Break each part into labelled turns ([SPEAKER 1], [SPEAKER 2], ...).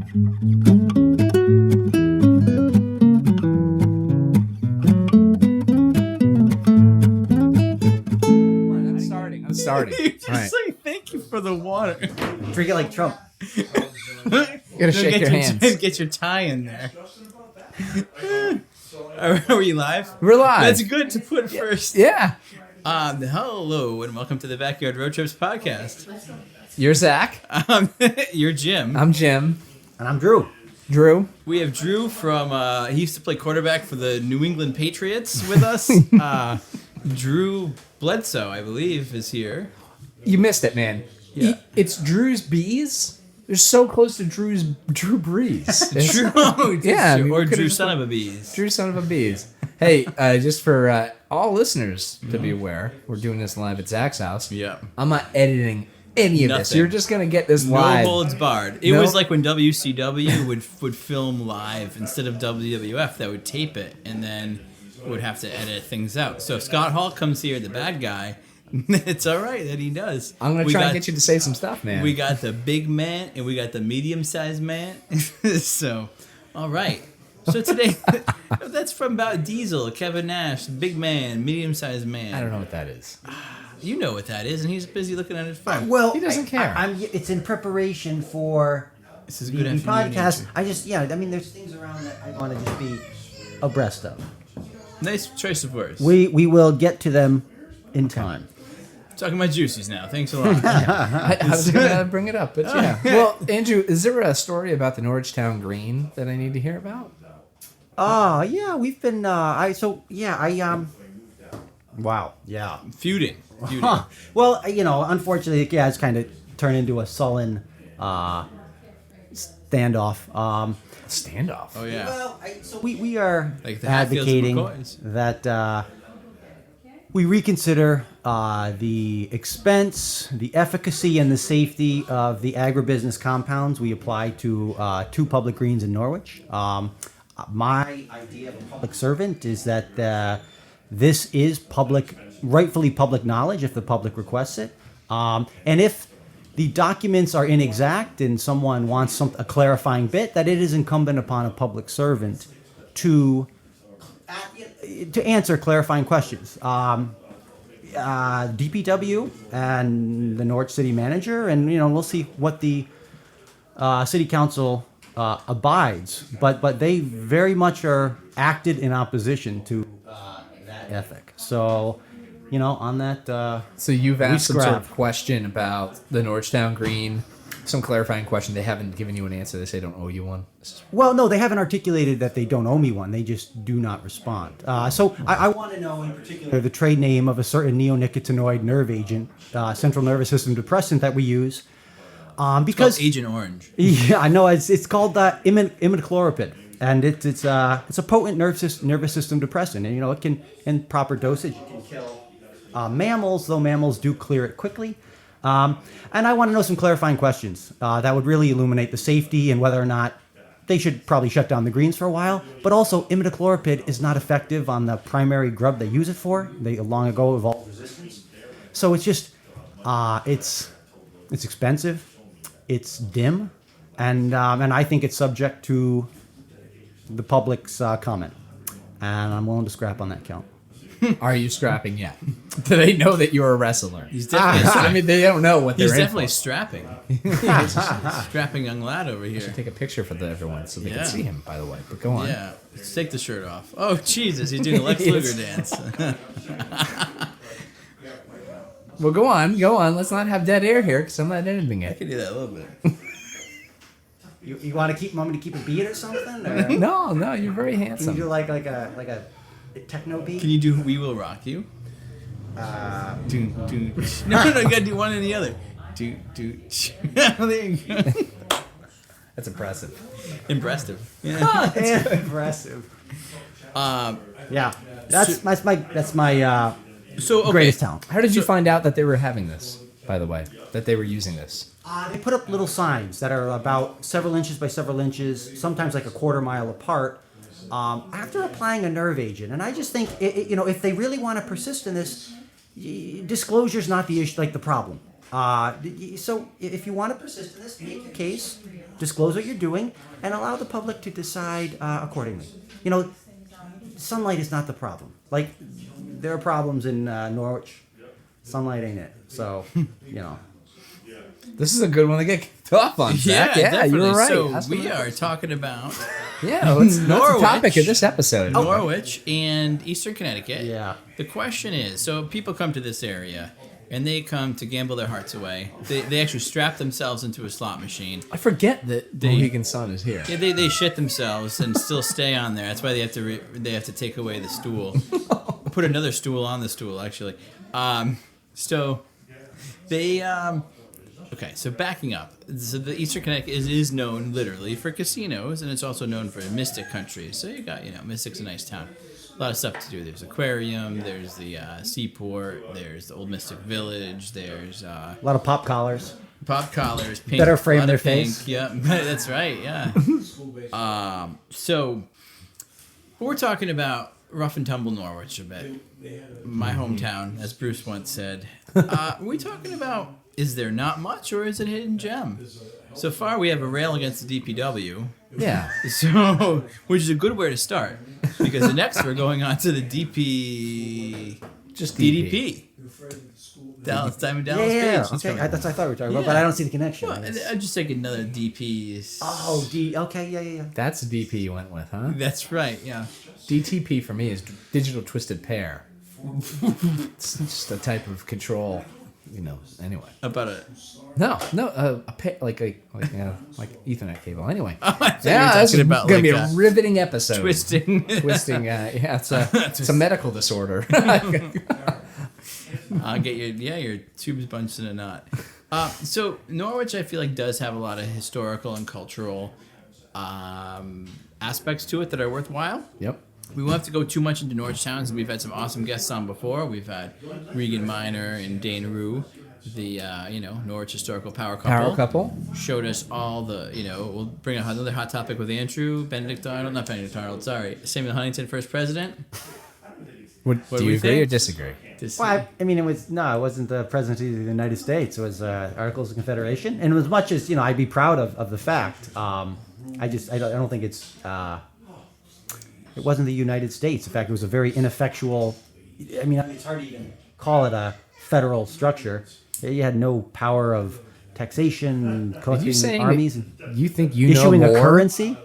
[SPEAKER 1] I'm starting.
[SPEAKER 2] You just say thank you for the water.
[SPEAKER 3] Drink it like Trump.
[SPEAKER 1] You gotta shake your hands.
[SPEAKER 2] Get your tie in there. Are we live?
[SPEAKER 1] We're live.
[SPEAKER 2] That's good to put first.
[SPEAKER 1] Yeah.
[SPEAKER 2] Hello and welcome to the Backyard Road Trips podcast.
[SPEAKER 1] You're Zack.
[SPEAKER 2] You're Jim.
[SPEAKER 1] I'm Jim.
[SPEAKER 3] And I'm Drew.
[SPEAKER 1] Drew.
[SPEAKER 2] We have Drew from, he used to play quarterback for the New England Patriots with us. Drew Bledsoe, I believe, is here.
[SPEAKER 1] You missed it, man.
[SPEAKER 2] Yeah.
[SPEAKER 1] It's Drew's Bees. They're so close to Drew Brees.
[SPEAKER 2] Drew.
[SPEAKER 1] Yeah. I mean,
[SPEAKER 2] or
[SPEAKER 1] we could've
[SPEAKER 2] Drew
[SPEAKER 1] just
[SPEAKER 2] Son of a Bees.
[SPEAKER 1] Drew Son of a Bees. Hey, just for all listeners to be aware, we're doing this live at Zack's house.
[SPEAKER 2] Yeah.
[SPEAKER 1] I'm not editing any of this.
[SPEAKER 2] Nothing.
[SPEAKER 1] You're just going to get this
[SPEAKER 2] No
[SPEAKER 1] live.
[SPEAKER 2] holds barred. It was like when WCW would film live instead of WWF. That would tape it and then would have to edit things out. So if Scott Hall comes here, the bad guy, it's all right that he does.
[SPEAKER 1] I'm going to try and get you to say some stuff, man.
[SPEAKER 2] We got the big man and we got the medium-sized man. So, all right. So today, that's from about Diesel, Kevin Nash, big man, medium-sized man.
[SPEAKER 1] I don't know what that is.
[SPEAKER 2] You know what that is, and he's busy looking at his phone.
[SPEAKER 3] Well,
[SPEAKER 1] He doesn't care.
[SPEAKER 3] It's in preparation for
[SPEAKER 2] This is a
[SPEAKER 3] the
[SPEAKER 2] good afternoon
[SPEAKER 3] podcast.
[SPEAKER 2] answer.
[SPEAKER 3] There's things around that I want to just be abreast of.
[SPEAKER 2] Nice choice of words.
[SPEAKER 3] We will get to them in time.
[SPEAKER 2] Talking about juices now. Thanks a lot.
[SPEAKER 1] I was going to bring it up, but yeah. Well, Andrew, is there a story about the Norwich Town Green that I need to hear about?
[SPEAKER 3] Oh, yeah, we've been, wow, yeah.
[SPEAKER 2] Feuding.
[SPEAKER 3] Huh. Well, unfortunately, it's kind of turned into a sullen standoff.
[SPEAKER 1] Standoff.
[SPEAKER 2] Oh, yeah.
[SPEAKER 3] Well, so we are
[SPEAKER 2] Like the Hatfields and
[SPEAKER 3] advocating
[SPEAKER 2] McCoys.
[SPEAKER 3] that we reconsider the expense, the efficacy, and the safety of the agribusiness compounds we apply to 2 public greens in Norwich. My idea of a public servant is that this is rightfully public knowledge if the public requests it. And if the documents are inexact and someone wants a clarifying bit, that it is incumbent upon a public servant to answer clarifying questions. DPW and the Norwich City Manager, and we'll see what the City Council abides, but they very much are acted in opposition to that ethic. So, on that.
[SPEAKER 1] So you've asked some sort
[SPEAKER 3] scrap.
[SPEAKER 1] of question about the Norwich Town Green, some clarifying question. They haven't given you an answer. They say don't owe you one.
[SPEAKER 3] Well, no, they haven't articulated that they don't owe me one. They just do not respond. So I want to know in particular the trade name of a certain neonicotinoid nerve agent, central nervous system depressant that we use. Because
[SPEAKER 2] Called Agent Orange.
[SPEAKER 3] yeah, I know it's called imidacloprid, and it's a potent nervous system depressant, and it can, in proper dosage, it can kill mammals, though mammals do clear it quickly. And I want to know some clarifying questions that would really illuminate the safety and whether or not they should probably shut down the greens for a while. But also, imidacloprid is not effective on the primary grub they use it for. They long ago evolved resistance. So it's just, it's expensive, it's dim, and I think it's subject to the public's comment. And I'm willing to scrap on that count.
[SPEAKER 1] Are you scrapping yet? Do they know that you're a wrestler?
[SPEAKER 2] He's definitely
[SPEAKER 1] I mean, they don't know what they're
[SPEAKER 2] He's
[SPEAKER 1] in
[SPEAKER 2] definitely
[SPEAKER 1] for.
[SPEAKER 2] strapping. Strapping young lad over here.
[SPEAKER 1] Take a picture for everyone so they
[SPEAKER 2] Yeah.
[SPEAKER 1] can see him, by the way. But go on.
[SPEAKER 2] Yeah. Let's take the shirt off. Oh, Jesus. He's doing a Lex Luger dance.
[SPEAKER 1] Well, go on. Let's not have dead air here because I'm not editing
[SPEAKER 2] I
[SPEAKER 1] it.
[SPEAKER 2] can do that a little bit.
[SPEAKER 3] You want me to keep a beat or something? Or
[SPEAKER 1] No, you're very
[SPEAKER 3] can you
[SPEAKER 1] handsome.
[SPEAKER 3] do like a techno beat?
[SPEAKER 2] Can you do We Will Rock You? Do. No, you gotta do one and the other. Do. There you go.
[SPEAKER 1] That's impressive.
[SPEAKER 2] Impressive. Yeah.
[SPEAKER 3] Impressive.
[SPEAKER 2] Yeah.
[SPEAKER 3] That's my
[SPEAKER 2] So, okay.
[SPEAKER 3] greatest talent.
[SPEAKER 1] How did you find out that they were having this, by the way? That they were using this?
[SPEAKER 3] They put up little signs that are about several inches by several inches, sometimes like a quarter mile apart, after applying a nerve agent. And I just think, if they really want to persist in this, disclosure's not the issue, like the problem. So if you want to persist in this, make your case, disclose what you're doing, and allow the public to decide accordingly. You know, sunlight is not the problem. Like, there are problems in Norwich. Sunlight ain't it. So, you know.
[SPEAKER 1] This is a good one to get kicked off on, Zach. Yeah,
[SPEAKER 2] definitely.
[SPEAKER 1] you were right.
[SPEAKER 2] So
[SPEAKER 1] That's
[SPEAKER 2] we are talking about
[SPEAKER 1] that's the topic of this episode.
[SPEAKER 2] Norwich and Eastern Connecticut.
[SPEAKER 3] Yeah.
[SPEAKER 2] The question is, so people come to this area, and they come to gamble their hearts away. They actually strap themselves into a slot machine.
[SPEAKER 1] I forget that Mohegan Sun is here.
[SPEAKER 2] Yeah, they shit themselves and still stay on there. That's why they have to take away the stool, put another stool on the stool. Actually, so they okay. So backing up, so the Eastern Connecticut is known literally for casinos, and it's also known for Mystic country. So you got Mystic's a nice town. A lot of stuff to do. There's aquarium. There's the seaport. There's the old Mystic Village. There's
[SPEAKER 3] A lot of pop collars.
[SPEAKER 2] pop collars. Pink,
[SPEAKER 3] Better frame
[SPEAKER 2] a lot
[SPEAKER 3] their
[SPEAKER 2] of pink.
[SPEAKER 3] face.
[SPEAKER 2] Yeah, that's right. Yeah. So we're talking about rough and tumble Norwich a bit. My hometown, as Bruce once said. We're talking about, is there not much, or is it a hidden gem? So far, we have a rail against the DPW.
[SPEAKER 1] Yeah.
[SPEAKER 2] So, which is a good way to start, because the next we're going on to the DP,
[SPEAKER 1] Just
[SPEAKER 2] DDP, Dallas Diamond Dallas
[SPEAKER 3] Yeah.
[SPEAKER 2] Page.
[SPEAKER 3] Okay. That's what I thought we were talking about, but I don't see the connection.
[SPEAKER 2] Well, I'm just taking another DP.
[SPEAKER 3] Oh, okay. Yeah.
[SPEAKER 1] That's DP you went with, huh?
[SPEAKER 2] That's right. Yeah.
[SPEAKER 1] DTP for me is digital twisted pair. It's just a type of control, anyway.
[SPEAKER 2] About a.
[SPEAKER 1] A pair, like Ethernet cable. Anyway.
[SPEAKER 2] I thought you were
[SPEAKER 1] This
[SPEAKER 2] talking
[SPEAKER 1] is
[SPEAKER 2] about
[SPEAKER 1] gonna
[SPEAKER 2] like
[SPEAKER 1] be a riveting episode.
[SPEAKER 2] twisting.
[SPEAKER 1] Twisting. It's a medical disorder.
[SPEAKER 2] I'll get your tubes bunched in a knot. So Norwich, I feel like, does have a lot of historical and cultural aspects to it that are worthwhile.
[SPEAKER 1] Yep.
[SPEAKER 2] We won't have to go too much into Norwich towns. We've had some awesome guests on before. We've had Regan Miner and Dane Rue, the Norwich historical power couple. Showed us all the we'll bring up another hot topic with Andrew not Benedict Arnold. Sorry, Samuel Huntington, first president.
[SPEAKER 1] Do you agree or disagree?
[SPEAKER 3] Well, I mean, it wasn't the presidency of the United States. It was Articles of Confederation, and as much as I'd be proud of the fact. I don't think it's. It wasn't the United States. In fact, it was a very ineffectual. I mean, it's hard to even call it a federal structure. You had no power of taxation, collecting armies,
[SPEAKER 1] you think
[SPEAKER 3] issuing
[SPEAKER 1] know more
[SPEAKER 3] a currency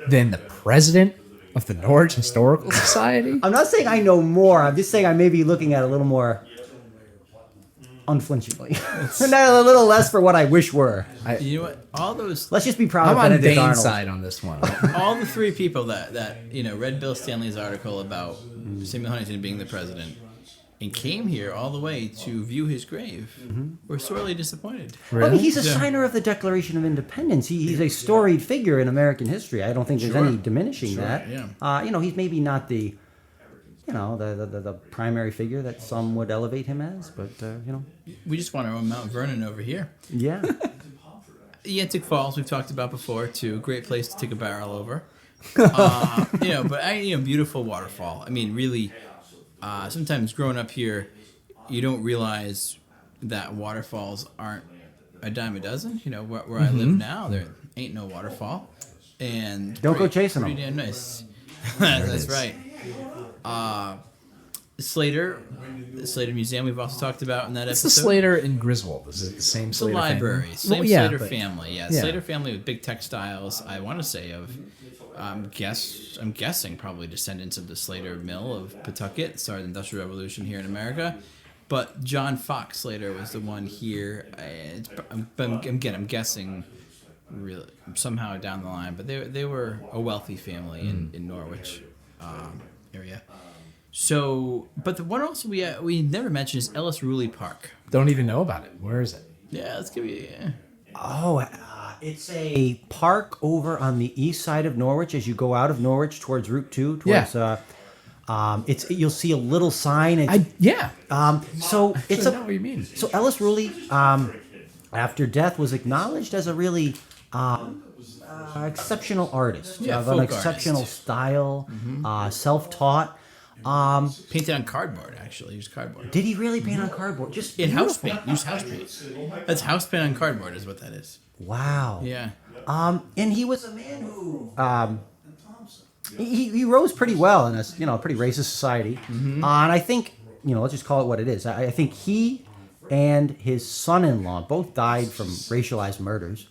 [SPEAKER 1] than the president of the Norwich Historical Society?
[SPEAKER 3] I'm not saying I know more. I'm just saying I may be looking at it a little more unflinchingly, not a little less for what I wish were.
[SPEAKER 2] You know what? All those.
[SPEAKER 3] Let's just be proud
[SPEAKER 1] I'm
[SPEAKER 3] of
[SPEAKER 1] on
[SPEAKER 3] Benedict
[SPEAKER 1] Dane's
[SPEAKER 3] Arnold.
[SPEAKER 1] side on this one.
[SPEAKER 2] All the three people that read Bill Stanley's article about Samuel Huntington being the president and came here all the way to view his grave were sorely disappointed.
[SPEAKER 1] Really?
[SPEAKER 3] I mean, he's a signer of the Declaration of Independence. He's a storied figure in American history. I don't think there's any diminishing that.
[SPEAKER 2] Yeah.
[SPEAKER 3] He's maybe not the, the primary figure that some would elevate him as, but
[SPEAKER 2] We just want our own Mount Vernon over here.
[SPEAKER 3] Yeah.
[SPEAKER 2] Yentic Falls we've talked about before too. Great place to take a barrel over. But beautiful waterfall. I mean, really. Sometimes growing up here, you don't realize that waterfalls aren't a dime a dozen. Where I live now, there ain't no waterfall, and
[SPEAKER 3] Don't go chasing them.
[SPEAKER 2] Pretty damn nice. That's right. The Slater Museum we've also talked about in that
[SPEAKER 1] It's
[SPEAKER 2] episode.
[SPEAKER 1] the Slater in Griswold. Is it the same
[SPEAKER 2] It's a
[SPEAKER 1] Slater
[SPEAKER 2] library.
[SPEAKER 1] family?
[SPEAKER 2] Same Slater family. Yeah,
[SPEAKER 1] Yeah.
[SPEAKER 2] Slater family with big textiles. I want to say I'm guessing probably descendants of the Slater Mill of Pawtucket. Started the Industrial Revolution here in America. But John Fox Slater was the one here. I'm guessing really somehow down the line. But they were a wealthy family in Norwich area. So, but the one also we never mentioned is Ellis Ruley Park.
[SPEAKER 1] Don't even know about it. Where is it?
[SPEAKER 2] Yeah, let's give you. Yeah.
[SPEAKER 3] Oh, it's a park over on the east side of Norwich as you go out of Norwich towards Route 2. Towards, you'll see a little sign. So it's
[SPEAKER 1] know what you mean.
[SPEAKER 3] So Ellis Ruley, after death, was acknowledged as a really exceptional artist.
[SPEAKER 2] Yeah,
[SPEAKER 3] of an
[SPEAKER 2] folk
[SPEAKER 3] exceptional
[SPEAKER 2] artist.
[SPEAKER 3] style, self-taught.
[SPEAKER 2] Painted on cardboard, actually. Used cardboard.
[SPEAKER 3] Did he really paint on cardboard? Just
[SPEAKER 2] In house
[SPEAKER 3] beautiful.
[SPEAKER 2] paint. Use house paint. That's house paint on cardboard is what that is.
[SPEAKER 3] Wow.
[SPEAKER 2] Yeah.
[SPEAKER 3] And he was a man who he rose pretty well in a pretty racist society. And I think let's just call it what it is. I think he and his son-in-law both died from racialized murders.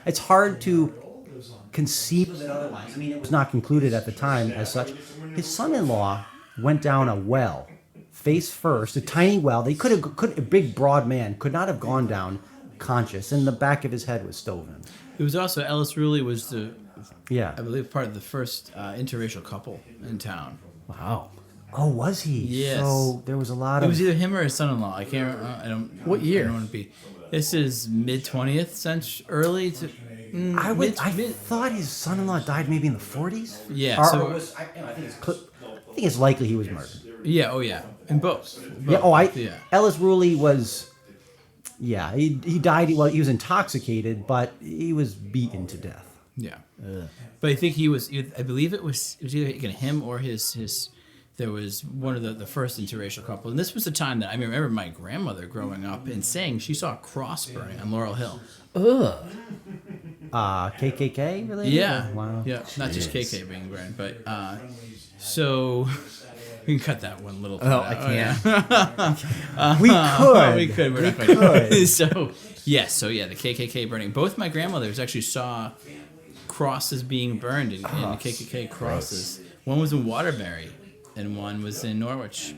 [SPEAKER 3] It's hard to conceive of it otherwise. I mean, it was not concluded at the time as such. His son-in-law went down a well, face first, a tiny well. They a big, broad man could not have gone down conscious, and the back of his head was stove in.
[SPEAKER 2] It was also Ellis Ruley was
[SPEAKER 3] Yeah.
[SPEAKER 2] I believe part of the first interracial couple in town.
[SPEAKER 1] Wow.
[SPEAKER 3] Oh, was he?
[SPEAKER 2] Yes.
[SPEAKER 3] So there was a lot
[SPEAKER 2] It
[SPEAKER 3] of.
[SPEAKER 2] was either him or his son-in-law. I can't. I don't.
[SPEAKER 1] What year?
[SPEAKER 2] I don't want to be. This is mid 20th century, early to.
[SPEAKER 3] I thought his son-in-law died maybe in the 40s.
[SPEAKER 2] Yeah,
[SPEAKER 3] Or
[SPEAKER 2] so-
[SPEAKER 3] I think it's likely he was murdered.
[SPEAKER 2] Yeah. Oh yeah. In both.
[SPEAKER 3] Yeah. Oh,
[SPEAKER 2] Yeah.
[SPEAKER 3] Ellis Ruley was. Yeah, he died. Well, he was intoxicated, but he was beaten to death.
[SPEAKER 2] Yeah. But I think he was. I believe it was either him or his. There was one of the first interracial couple, and this was the time that I remember my grandmother growing up and saying she saw a cross burning on Laurel Hill.
[SPEAKER 1] Ugh.
[SPEAKER 3] KKK related?
[SPEAKER 2] Yeah.
[SPEAKER 3] Wow.
[SPEAKER 2] Yeah. Not just KK being burned, but so we can cut that one little.
[SPEAKER 1] Oh, I can't.
[SPEAKER 3] We could.
[SPEAKER 2] We could. We're not going to. So yeah, the KKK burning. Both my grandmothers actually saw crosses being burned in KKK crosses. One was in Waterbury, and one was in Norwich.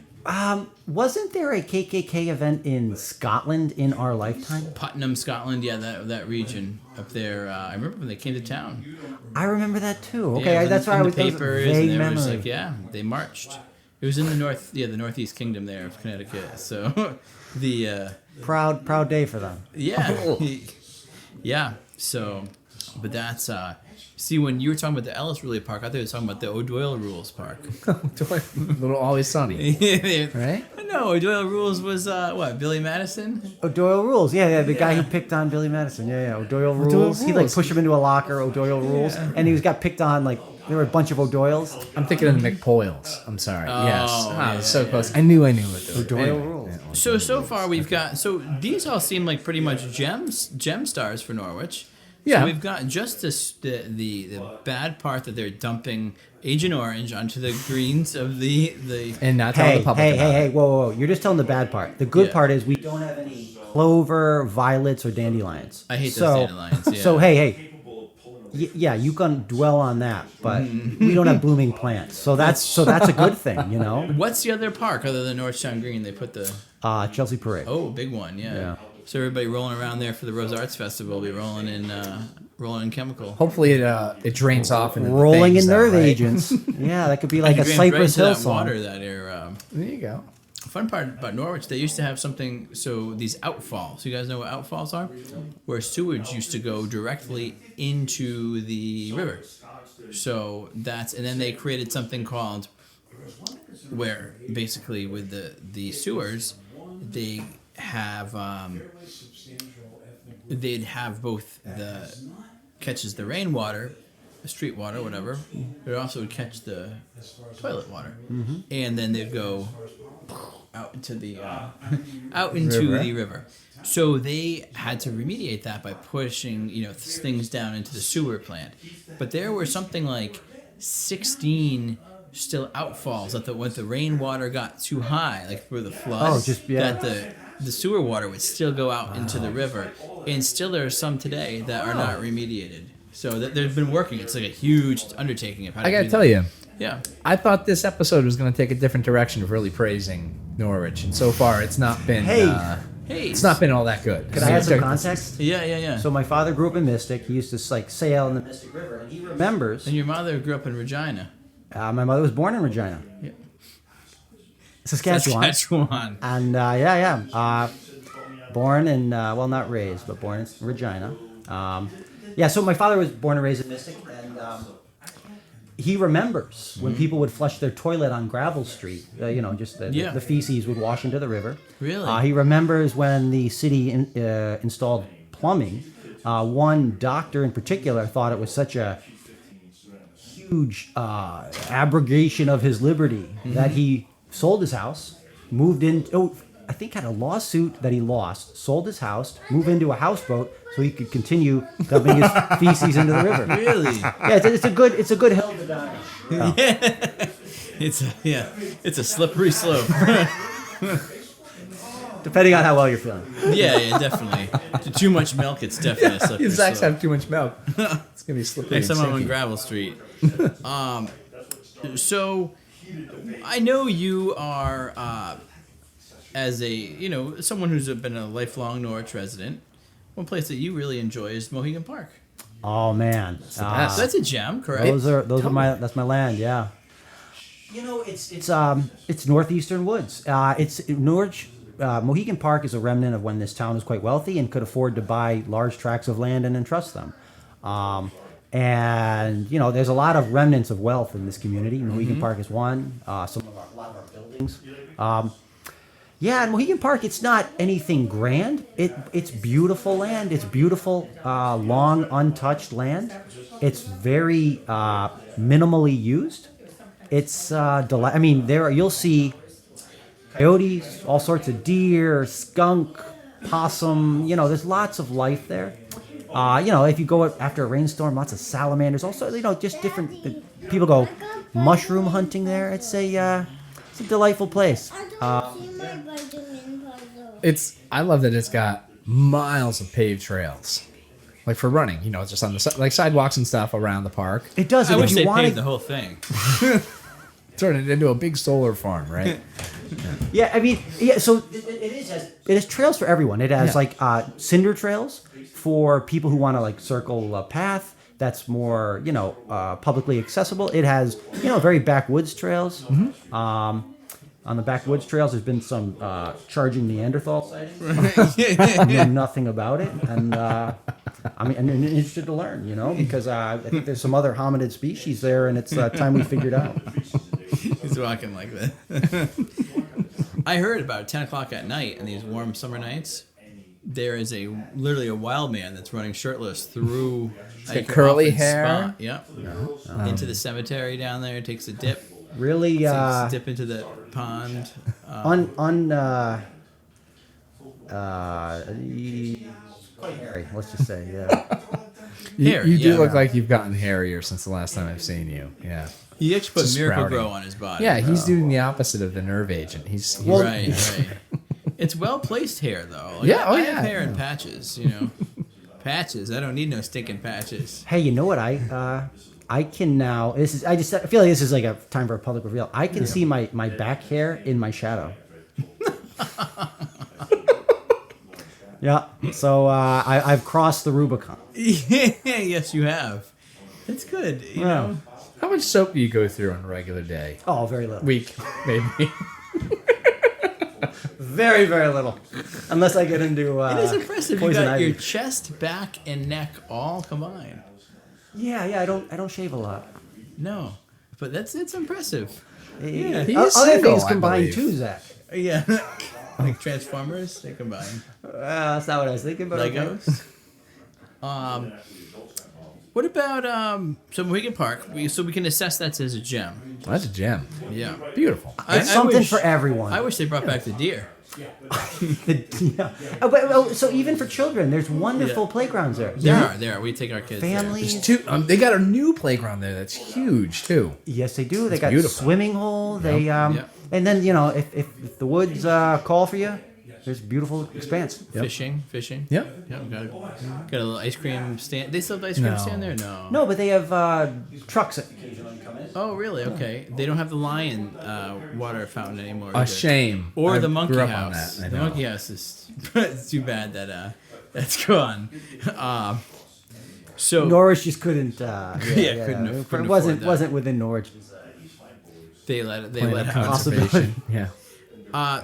[SPEAKER 3] Wasn't there a KKK event in Scotland in our lifetime?
[SPEAKER 2] Putnam, Scotland, yeah, that region up there. I remember when they came to town.
[SPEAKER 3] I remember that too. Okay,
[SPEAKER 2] Yeah, it was
[SPEAKER 3] that's why I
[SPEAKER 2] in
[SPEAKER 3] was
[SPEAKER 2] the
[SPEAKER 3] that was a
[SPEAKER 2] papers,
[SPEAKER 3] vague
[SPEAKER 2] and there was
[SPEAKER 3] memory.
[SPEAKER 2] they marched. It was in the Northeast Kingdom there of Connecticut. So the
[SPEAKER 3] Proud day for them.
[SPEAKER 2] yeah, yeah. So, but that's see when you were talking about the Ellis Ruley Park, I thought you were talking about the O'Doyle Rules Park.
[SPEAKER 1] Little Always Sunny, right?
[SPEAKER 2] No, O'Doyle Rules was what? Billy Madison.
[SPEAKER 3] O'Doyle Rules, yeah, the guy who picked on Billy Madison, yeah, O'Doyle Rules. He like
[SPEAKER 1] Rules.
[SPEAKER 3] pushed him into a locker, O'Doyle Rules, and he got picked on like there were a bunch of O'Doyles.
[SPEAKER 1] I'm thinking of the McPoyles. I'm sorry. Yes.
[SPEAKER 2] yeah,
[SPEAKER 1] So close. I knew it.
[SPEAKER 3] O'Doyle
[SPEAKER 1] Anyway.
[SPEAKER 3] Rules.
[SPEAKER 2] So far we've got these all seem like pretty much gem stars for Norwich.
[SPEAKER 1] Yeah.
[SPEAKER 2] So we've got just the bad part that they're dumping Agent Orange onto the greens of the
[SPEAKER 1] And not tell the public about it.
[SPEAKER 3] Hey, whoa, you're just telling the bad part. The good
[SPEAKER 2] Yeah.
[SPEAKER 3] part is we don't have any clover, violets, or dandelions.
[SPEAKER 2] I hate those dandelions, yeah.
[SPEAKER 3] So hey, yeah, you can dwell on that, but we don't have blooming plants. So that's a good thing, you know.
[SPEAKER 2] What's the other park other than Norristown Green? They put the
[SPEAKER 3] Chelsea Parade.
[SPEAKER 2] big one, yeah.
[SPEAKER 3] Yeah.
[SPEAKER 2] So everybody rolling around there for the Rose Arts Festival will be rolling in chemical.
[SPEAKER 1] Hopefully it drains off into the
[SPEAKER 3] Rolling
[SPEAKER 1] things,
[SPEAKER 3] in
[SPEAKER 1] though,
[SPEAKER 3] nerve
[SPEAKER 1] right?
[SPEAKER 3] agents. Yeah, that could be like a
[SPEAKER 2] You drain
[SPEAKER 3] Cypress
[SPEAKER 2] right
[SPEAKER 3] Hill
[SPEAKER 2] into that
[SPEAKER 3] song.
[SPEAKER 2] water that air.
[SPEAKER 1] There you go.
[SPEAKER 2] Fun part about Norwich, they used to have something. So these outfalls. You guys know what outfalls are? Where sewage used to go directly into the river. So and then they created something called where basically with the sewers, they have they'd have both the catches the rainwater, the street water, whatever. It also would catch the toilet water, and then they'd go out into the river. So they had to remediate that by pushing things down into the sewer plant. But there were something like 16 still outfalls that when the rainwater got too high, like for the floods, that the sewer water would still go out into the river, and still there are some today that are not remediated. So they've been working. It's like a huge undertaking of how to
[SPEAKER 1] I gotta
[SPEAKER 2] do
[SPEAKER 1] tell
[SPEAKER 2] that.
[SPEAKER 1] you,
[SPEAKER 2] Yeah.
[SPEAKER 1] I thought this episode was going to take a different direction of really praising Norwich, and so far it's not been.
[SPEAKER 2] Hey,
[SPEAKER 1] It's not been all that good.
[SPEAKER 3] Could I add some context?
[SPEAKER 2] Yeah.
[SPEAKER 3] So my father grew up in Mystic. He used to like sail in the Mystic River, and he remembers.
[SPEAKER 2] And your mother grew up in Regina.
[SPEAKER 3] My mother was born in Regina,
[SPEAKER 2] Yeah.
[SPEAKER 3] Saskatchewan.
[SPEAKER 2] Saskatchewan.
[SPEAKER 3] And born in not raised, but born in Regina. So my father was born and raised in Mystic, and he remembers when people would flush their toilet on Gravel Street. Just the feces would wash into the river.
[SPEAKER 2] Really?
[SPEAKER 3] He remembers when the city installed plumbing. One doctor in particular thought it was such a huge huge abrogation of his liberty that he sold his house, moved in. Oh, I think had a lawsuit that he lost. Sold his house, moved into a houseboat so he could continue dumping his feces into the river.
[SPEAKER 2] Really?
[SPEAKER 3] Yeah, it's a good hill to die. Oh.
[SPEAKER 2] It's a slippery slope.
[SPEAKER 3] Depending on how well you're feeling.
[SPEAKER 2] Yeah, definitely. Too much milk, it's definitely a slippery
[SPEAKER 1] Zack's
[SPEAKER 2] slope.
[SPEAKER 1] have too much milk. It's gonna be slippery.
[SPEAKER 2] Next time I'm on
[SPEAKER 1] and
[SPEAKER 2] Gravel Street. So I know you are as a someone who's been a lifelong Norwich resident. One place that you really enjoy is Mohegan Park.
[SPEAKER 3] Oh man,
[SPEAKER 1] the best.
[SPEAKER 2] So that's a gem, correct?
[SPEAKER 3] that's my land. Yeah. It's northeastern woods. It's Norwich. Mohegan Park is a remnant of when this town was quite wealthy and could afford to buy large tracts of land and entrust them. And there's a lot of remnants of wealth in this community. Mohegan Park is one. A lot of our buildings. And Mohegan Park, it's not anything grand. It's beautiful land. It's beautiful, long, untouched land. It's very minimally used. It's you'll see coyotes, all sorts of deer, skunk, possum. There's lots of life there. If you go after a rainstorm, lots of salamanders. Also, just different. People go mushroom hunting there. It's a delightful place.
[SPEAKER 1] I love that it's got miles of paved trails, like for running. Just on the sidewalks and stuff around the park.
[SPEAKER 3] It does.
[SPEAKER 2] I
[SPEAKER 3] If
[SPEAKER 2] wish
[SPEAKER 3] you
[SPEAKER 2] they
[SPEAKER 3] wanna-
[SPEAKER 2] paved the whole thing.
[SPEAKER 1] Turn it into a big solar farm, right?
[SPEAKER 3] Yeah, so it has trails for everyone. It has cinder trails for people who want to circle a path that's more publicly accessible. It has very backwoods trails. On the backwoods trails, there's been some charging Neanderthal sightings. I know nothing about it, and I'm interested to learn. Because I think there's some other hominid species there, and it's time we figured out.
[SPEAKER 2] He's walking like that. I heard about 10 o'clock at night on these warm summer nights, there is literally a wild man that's running shirtless through
[SPEAKER 1] got curly hair.
[SPEAKER 2] Yep. Into the cemetery down there, takes a dip.
[SPEAKER 3] Really,
[SPEAKER 2] Takes a dip into the pond.
[SPEAKER 3] quite hairy, let's just say, yeah.
[SPEAKER 1] You do look like you've gotten hairier since the last time I've seen you. Yeah.
[SPEAKER 2] He actually put Miracle
[SPEAKER 1] sprouting.
[SPEAKER 2] Grow on his body.
[SPEAKER 1] Yeah, he's doing the opposite of the nerve agent. He's
[SPEAKER 2] Right. It's well placed hair though. I have hair in patches. Patches. I don't need no stinking patches.
[SPEAKER 3] Hey, you know what? I can now. I feel like this is like a time for a public reveal. I can see my back hair in my shadow. Yeah. So I've crossed the Rubicon.
[SPEAKER 2] Yes, you have. That's good. You know.
[SPEAKER 1] How much soap do you go through on a regular day?
[SPEAKER 3] Oh, very little.
[SPEAKER 1] Week, maybe.
[SPEAKER 3] Very, very little. Unless I get into
[SPEAKER 2] It is impressive. You
[SPEAKER 3] poison
[SPEAKER 2] got
[SPEAKER 3] ivy.
[SPEAKER 2] your chest, back, and neck all combined.
[SPEAKER 3] Yeah. I don't shave a lot.
[SPEAKER 2] No, but it's impressive.
[SPEAKER 3] Yeah.
[SPEAKER 1] He's
[SPEAKER 3] Other
[SPEAKER 1] single,
[SPEAKER 3] things
[SPEAKER 1] I
[SPEAKER 3] combined
[SPEAKER 1] believe.
[SPEAKER 3] too, Zach.
[SPEAKER 2] Yeah, like Transformers, they combine.
[SPEAKER 3] That's not what I was thinking, but
[SPEAKER 2] Legos. What about so Mohegan Park? So we can assess that as a gem.
[SPEAKER 1] That's a gem.
[SPEAKER 2] Yeah,
[SPEAKER 1] Beautiful.
[SPEAKER 3] It's something for everyone.
[SPEAKER 2] I wish they brought back the deer.
[SPEAKER 3] So even for children, there's wonderful playgrounds there.
[SPEAKER 2] There are. We take our kids.
[SPEAKER 3] Families.
[SPEAKER 1] There's two. They got a new playground there that's huge too.
[SPEAKER 3] Yes, they do. They got
[SPEAKER 1] beautiful.
[SPEAKER 3] swimming hole. They
[SPEAKER 2] Yep.
[SPEAKER 3] and then if the woods call for you, there's beautiful expanse.
[SPEAKER 2] There. Fishing.
[SPEAKER 1] Yep.
[SPEAKER 2] Yeah, we got a little ice cream stand. They still have ice cream
[SPEAKER 1] No.
[SPEAKER 2] stand there? No.
[SPEAKER 3] No, but they have trucks that
[SPEAKER 2] Oh, really? Okay. They don't have the lion water fountain anymore.
[SPEAKER 1] A
[SPEAKER 2] either.
[SPEAKER 1] shame.
[SPEAKER 2] Or
[SPEAKER 1] I
[SPEAKER 2] the monkey
[SPEAKER 1] grew up on
[SPEAKER 2] house.
[SPEAKER 1] that. I
[SPEAKER 2] The
[SPEAKER 1] know.
[SPEAKER 2] monkey house is it's too bad that that's gone. So
[SPEAKER 3] Norwich just couldn't.
[SPEAKER 2] couldn't
[SPEAKER 3] It
[SPEAKER 2] afford
[SPEAKER 3] wasn't
[SPEAKER 2] that.
[SPEAKER 3] wasn't within Norwich.
[SPEAKER 2] they let
[SPEAKER 1] Plan
[SPEAKER 2] out.
[SPEAKER 1] of conservation. Yeah.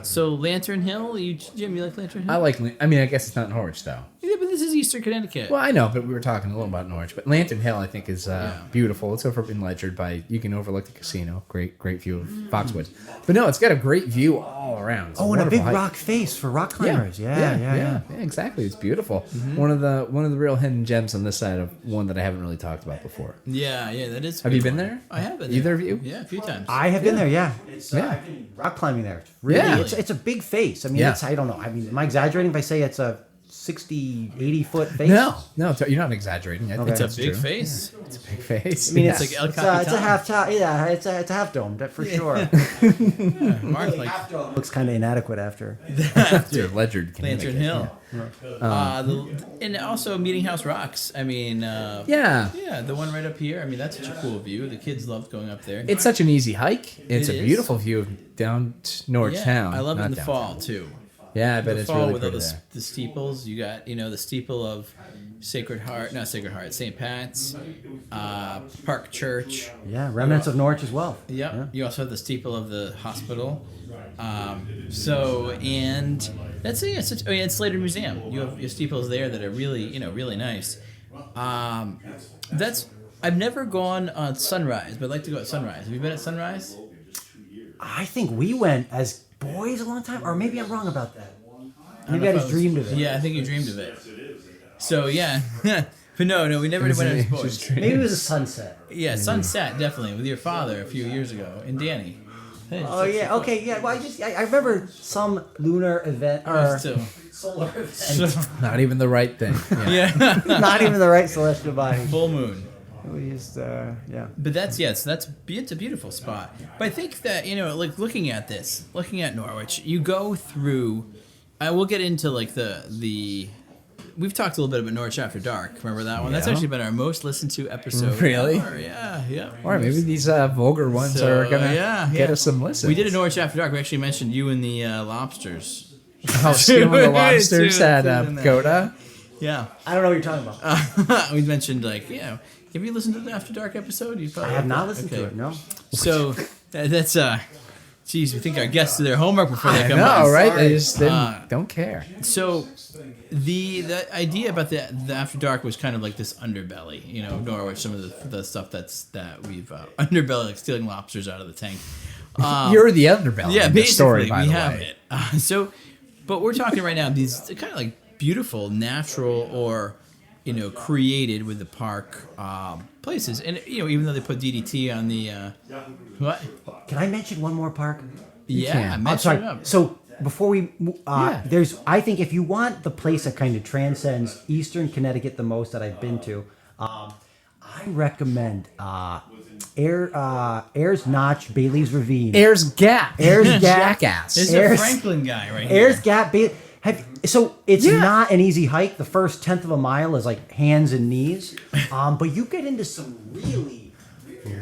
[SPEAKER 2] So Lantern Hill, Jim, you like Lantern Hill?
[SPEAKER 1] I like. I mean, I guess it's not Norwich though.
[SPEAKER 2] Yeah, but this is Eastern Connecticut.
[SPEAKER 1] Well, I know, but we were talking a little about Norwich. But Lantern Hill, I think, is beautiful. It's over in Ledgerd you can overlook the casino. Great view of Foxwoods. But no, it's got a great view all around. It's
[SPEAKER 3] And a big
[SPEAKER 1] hike.
[SPEAKER 3] rock face for rock climbers. Yeah.
[SPEAKER 1] Exactly. It's beautiful. One of the real hidden gems on this side of one that I haven't really talked about before.
[SPEAKER 2] Yeah, that is.
[SPEAKER 1] Have you been there?
[SPEAKER 2] I have been there.
[SPEAKER 1] Either of you?
[SPEAKER 2] Yeah, a few times.
[SPEAKER 3] I have been there. Yeah. It's I've been rock climbing there. Really,
[SPEAKER 1] Yeah.
[SPEAKER 3] it's a big face. I mean, I don't know. I mean, am I exaggerating if I say it's a 60, 80-foot face?
[SPEAKER 1] No, you're not exaggerating. I think
[SPEAKER 2] It's a
[SPEAKER 1] that's
[SPEAKER 2] big
[SPEAKER 1] true.
[SPEAKER 2] face.
[SPEAKER 1] It's a big face.
[SPEAKER 3] I mean,
[SPEAKER 2] It's like El Capitan.
[SPEAKER 3] it's a half top. Yeah, it's a half dome. That for sure.
[SPEAKER 2] Mark like
[SPEAKER 3] Half dome looks kind of inadequate after.
[SPEAKER 1] After Ledgerd,
[SPEAKER 2] Lantern
[SPEAKER 1] Connecticut.
[SPEAKER 2] Hill. And also Meeting House Rocks. I mean,
[SPEAKER 1] Yeah.
[SPEAKER 2] the one right up here. I mean, that's such a cool view. The kids loved going up there.
[SPEAKER 1] It's such an easy hike. It's
[SPEAKER 2] It
[SPEAKER 1] a
[SPEAKER 2] is.
[SPEAKER 1] beautiful view of down Norwich town.
[SPEAKER 2] I love it
[SPEAKER 1] Not
[SPEAKER 2] in the
[SPEAKER 1] downtown.
[SPEAKER 2] fall too.
[SPEAKER 1] Yeah, I bet
[SPEAKER 2] The
[SPEAKER 1] it's
[SPEAKER 2] fall
[SPEAKER 1] really
[SPEAKER 2] with all
[SPEAKER 1] pretty there.
[SPEAKER 2] the steeples. You got the steeple of St. Pat's, Park Church.
[SPEAKER 3] Yeah, remnants of Norwich as well.
[SPEAKER 2] Yep.
[SPEAKER 3] Yeah.
[SPEAKER 2] You also have the steeple of the hospital. And that's it. Yeah, and Slater Museum. You have your steeples there that are really, really nice. I've never gone on Sunrise, but I'd like to go at Sunrise. Have you been at Sunrise?
[SPEAKER 3] I think we went as boys a long time, or maybe I'm wrong about that. Maybe I just dreamed of it.
[SPEAKER 2] Yeah, I think you dreamed of it. So yeah, but no, we never went as boys.
[SPEAKER 3] Maybe it was a sunset.
[SPEAKER 2] Yeah, Sunset definitely with your father a few years ago and Danny.
[SPEAKER 3] Oh yeah, okay, yeah. Well, I remember some lunar event or
[SPEAKER 2] So,
[SPEAKER 3] solar event.
[SPEAKER 1] Not even the right thing. Yeah.
[SPEAKER 2] yeah,
[SPEAKER 3] Not even the right celestial body.
[SPEAKER 2] full moon.
[SPEAKER 3] We just yeah.
[SPEAKER 2] But it's a beautiful spot. But I think that like looking at Norwich, you go through. I will get into like the. We've talked a little bit about Norwich After Dark. Remember that one? That's
[SPEAKER 1] Yeah.
[SPEAKER 2] actually been our most listened to episode.
[SPEAKER 1] Really?
[SPEAKER 2] ever. Yeah.
[SPEAKER 1] Or maybe these vulgar ones
[SPEAKER 2] So,
[SPEAKER 1] are gonna
[SPEAKER 2] yeah.
[SPEAKER 1] get us some listens.
[SPEAKER 2] We did a Norwich After Dark. We actually mentioned you and the lobsters.
[SPEAKER 1] Oh, stealing the lobsters at
[SPEAKER 2] Two.
[SPEAKER 1] Pagoda.
[SPEAKER 2] Yeah.
[SPEAKER 3] I don't know what you're talking about.
[SPEAKER 2] We mentioned like have you listened to the After Dark episode? You
[SPEAKER 3] I
[SPEAKER 2] probably
[SPEAKER 3] have not listened to it. No.
[SPEAKER 2] So that's geez, we think our guests do their homework before they
[SPEAKER 1] I
[SPEAKER 2] come
[SPEAKER 1] know,
[SPEAKER 2] on.
[SPEAKER 1] right?
[SPEAKER 3] Sorry.
[SPEAKER 1] They just don't care.
[SPEAKER 2] So the idea about the After Dark was kind of like this underbelly, Norwich, some of the stuff that we've underbelly, like stealing lobsters out of the tank.
[SPEAKER 1] You're the underbelly.
[SPEAKER 2] Yeah,
[SPEAKER 1] in the
[SPEAKER 2] basically
[SPEAKER 1] story, by
[SPEAKER 2] we
[SPEAKER 1] the
[SPEAKER 2] have
[SPEAKER 1] way.
[SPEAKER 2] it. But we're talking right now these kind of like beautiful, natural, or created with the park places, and even though they put DDT on the what?
[SPEAKER 3] Can I mention one more park?
[SPEAKER 2] Yeah,
[SPEAKER 1] can.
[SPEAKER 2] I
[SPEAKER 3] I'm
[SPEAKER 2] mentioned
[SPEAKER 3] sorry.
[SPEAKER 2] it up.
[SPEAKER 3] So before we,
[SPEAKER 1] Yeah.
[SPEAKER 3] I think if you want the place that kind of transcends Eastern Connecticut the most that I've been to, I recommend Ayers Notch, Bailey's Ravine.
[SPEAKER 1] Ayers Gap.
[SPEAKER 3] Ayers Gap.
[SPEAKER 1] Jackass.
[SPEAKER 2] There's
[SPEAKER 3] Ayers-
[SPEAKER 2] a Franklin guy right here.
[SPEAKER 3] Ayers Gap, Bailey. So it's
[SPEAKER 1] Yeah.
[SPEAKER 3] not an easy hike. The first 1/10 of a mile is like hands and knees, but you get into some really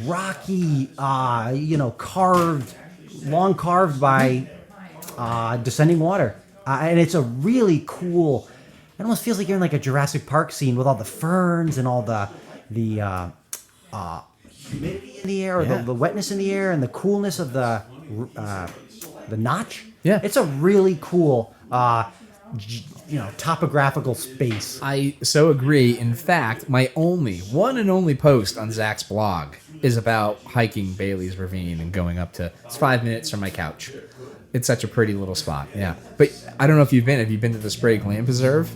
[SPEAKER 3] rocky, carved by descending water, and it's a really cool. It almost feels like you're in like a Jurassic Park scene with all the ferns and all the humidity in the air, or
[SPEAKER 1] Yeah.
[SPEAKER 3] the wetness in the air, and the coolness of the notch.
[SPEAKER 1] Yeah.
[SPEAKER 3] It's a really cool, topographical space.
[SPEAKER 1] I so agree. In fact, my one and only post on Zack's blog is about hiking Bailey's Ravine and going up to. It's 5 minutes from my couch. It's such a pretty little spot. Yeah, but I don't know if you've been. Have you been to the Sprague Land Preserve?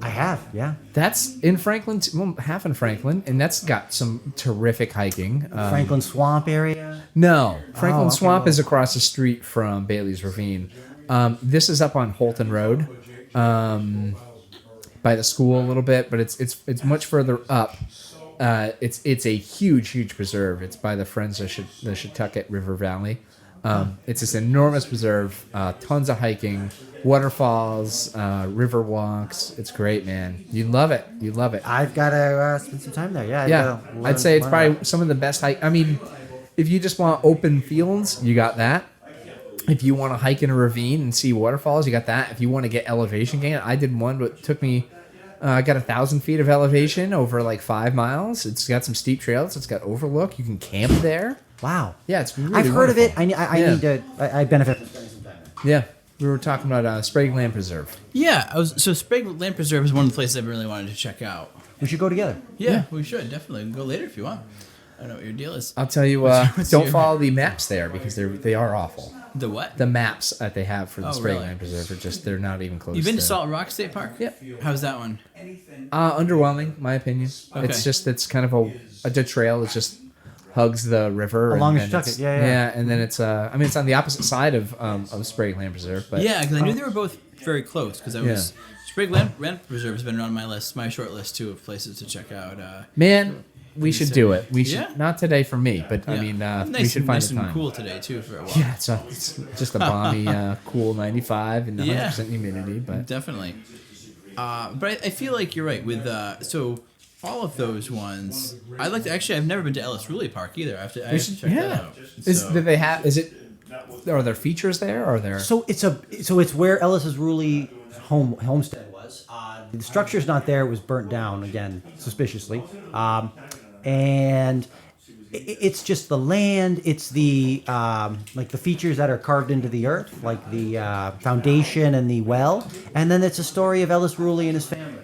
[SPEAKER 3] I have, yeah.
[SPEAKER 1] That's in Franklin, half in Franklin, and that's got some terrific hiking.
[SPEAKER 3] Franklin Swamp area.
[SPEAKER 1] No, Franklin
[SPEAKER 3] okay,
[SPEAKER 1] Swamp
[SPEAKER 3] well.
[SPEAKER 1] is across the street from Bailey's Ravine. This is up on Holton Road, by the school a little bit, but it's much further up. It's a huge preserve. It's by the Friends of the Shetucket River Valley. It's this enormous preserve, tons of hiking, waterfalls, river walks. It's great, man. You'd love it.
[SPEAKER 3] I've got to spend some time there. Yeah.
[SPEAKER 1] Yeah, I'd say it's probably some of the best hike. I mean, if you just want open fields, you got that. If you want to hike in a ravine and see waterfalls, you got that. If you want to get elevation gain, I did one that took me. I got 1,000 feet of elevation over like 5 miles. It's got some steep trails. It's got overlook. You can camp there.
[SPEAKER 3] Wow.
[SPEAKER 1] Yeah, it's really
[SPEAKER 3] I've heard of it.
[SPEAKER 1] wonderful.
[SPEAKER 3] I
[SPEAKER 1] Yeah.
[SPEAKER 3] need to. I benefit from spending some time there.
[SPEAKER 1] Yeah, we were talking about Sprague Land Preserve.
[SPEAKER 2] Yeah, so Sprague Land Preserve is one of the places I've really wanted to check out.
[SPEAKER 3] We should go together.
[SPEAKER 2] Yeah, we should definitely go later if you want. I don't know what your deal is.
[SPEAKER 1] I'll tell you,
[SPEAKER 2] What's
[SPEAKER 1] don't
[SPEAKER 2] your-
[SPEAKER 1] follow the maps there because they are awful.
[SPEAKER 2] The what?
[SPEAKER 1] The maps that they have for the
[SPEAKER 2] Oh,
[SPEAKER 1] Sprague
[SPEAKER 2] really?
[SPEAKER 1] Land Preserve are just, they're not even close.
[SPEAKER 2] You've been to Salt Rock State Park?
[SPEAKER 1] Yep.
[SPEAKER 2] How's that one?
[SPEAKER 1] Underwhelming, my opinion.
[SPEAKER 2] Okay.
[SPEAKER 1] It's kind of a trail. It just hugs the river.
[SPEAKER 3] Along
[SPEAKER 1] and
[SPEAKER 3] Nantucket,
[SPEAKER 1] it's-
[SPEAKER 3] yeah.
[SPEAKER 1] and then it's it's on the opposite side of Sprague Land Preserve. But
[SPEAKER 2] Yeah, because I knew they were both very close. Because I was Sprague Land Preserve has been on my list, my short list too of places to check out.
[SPEAKER 1] man, we should do it. We should
[SPEAKER 2] Yeah.
[SPEAKER 1] not today for me, but I
[SPEAKER 2] Yeah.
[SPEAKER 1] mean
[SPEAKER 2] nice,
[SPEAKER 1] we should find
[SPEAKER 2] nice
[SPEAKER 1] the time.
[SPEAKER 2] and cool today too for a while.
[SPEAKER 1] Yeah, it's just a balmy, cool 95 and 100% humidity. But
[SPEAKER 2] Definitely. But I feel like you're right with so all of those ones. I like to actually. I've never been to Ellis Ruley Park either. I have to check that out.
[SPEAKER 1] Do they have? Is it? Are there features there? Or are there?
[SPEAKER 3] So it's where Ellis's Ruley homestead was. The structure's not there. It was burnt down again, suspiciously. And it's just the land. It's the like the features that are carved into the earth, like the foundation and the well. And then it's a story of Ellis Ruley and his family.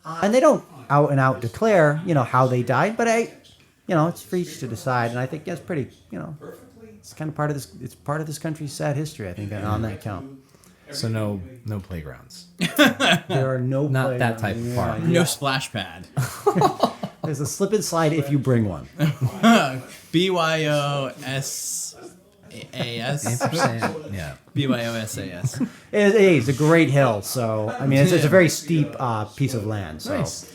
[SPEAKER 3] And they don't out and out declare, how they died, but it's for each to decide. And I think that's pretty, it's kind of part of this. It's part of this country's sad history. I think on that count.
[SPEAKER 1] So no playgrounds.
[SPEAKER 3] There are no
[SPEAKER 1] Not that type of park.
[SPEAKER 2] No splash pad.
[SPEAKER 3] There's a slip and slide if you bring one.
[SPEAKER 2] BYOSAS.
[SPEAKER 1] Yeah.
[SPEAKER 2] BYOSAS.
[SPEAKER 3] It's a great hill, so I mean it's a very steep piece of land. So
[SPEAKER 1] Nice.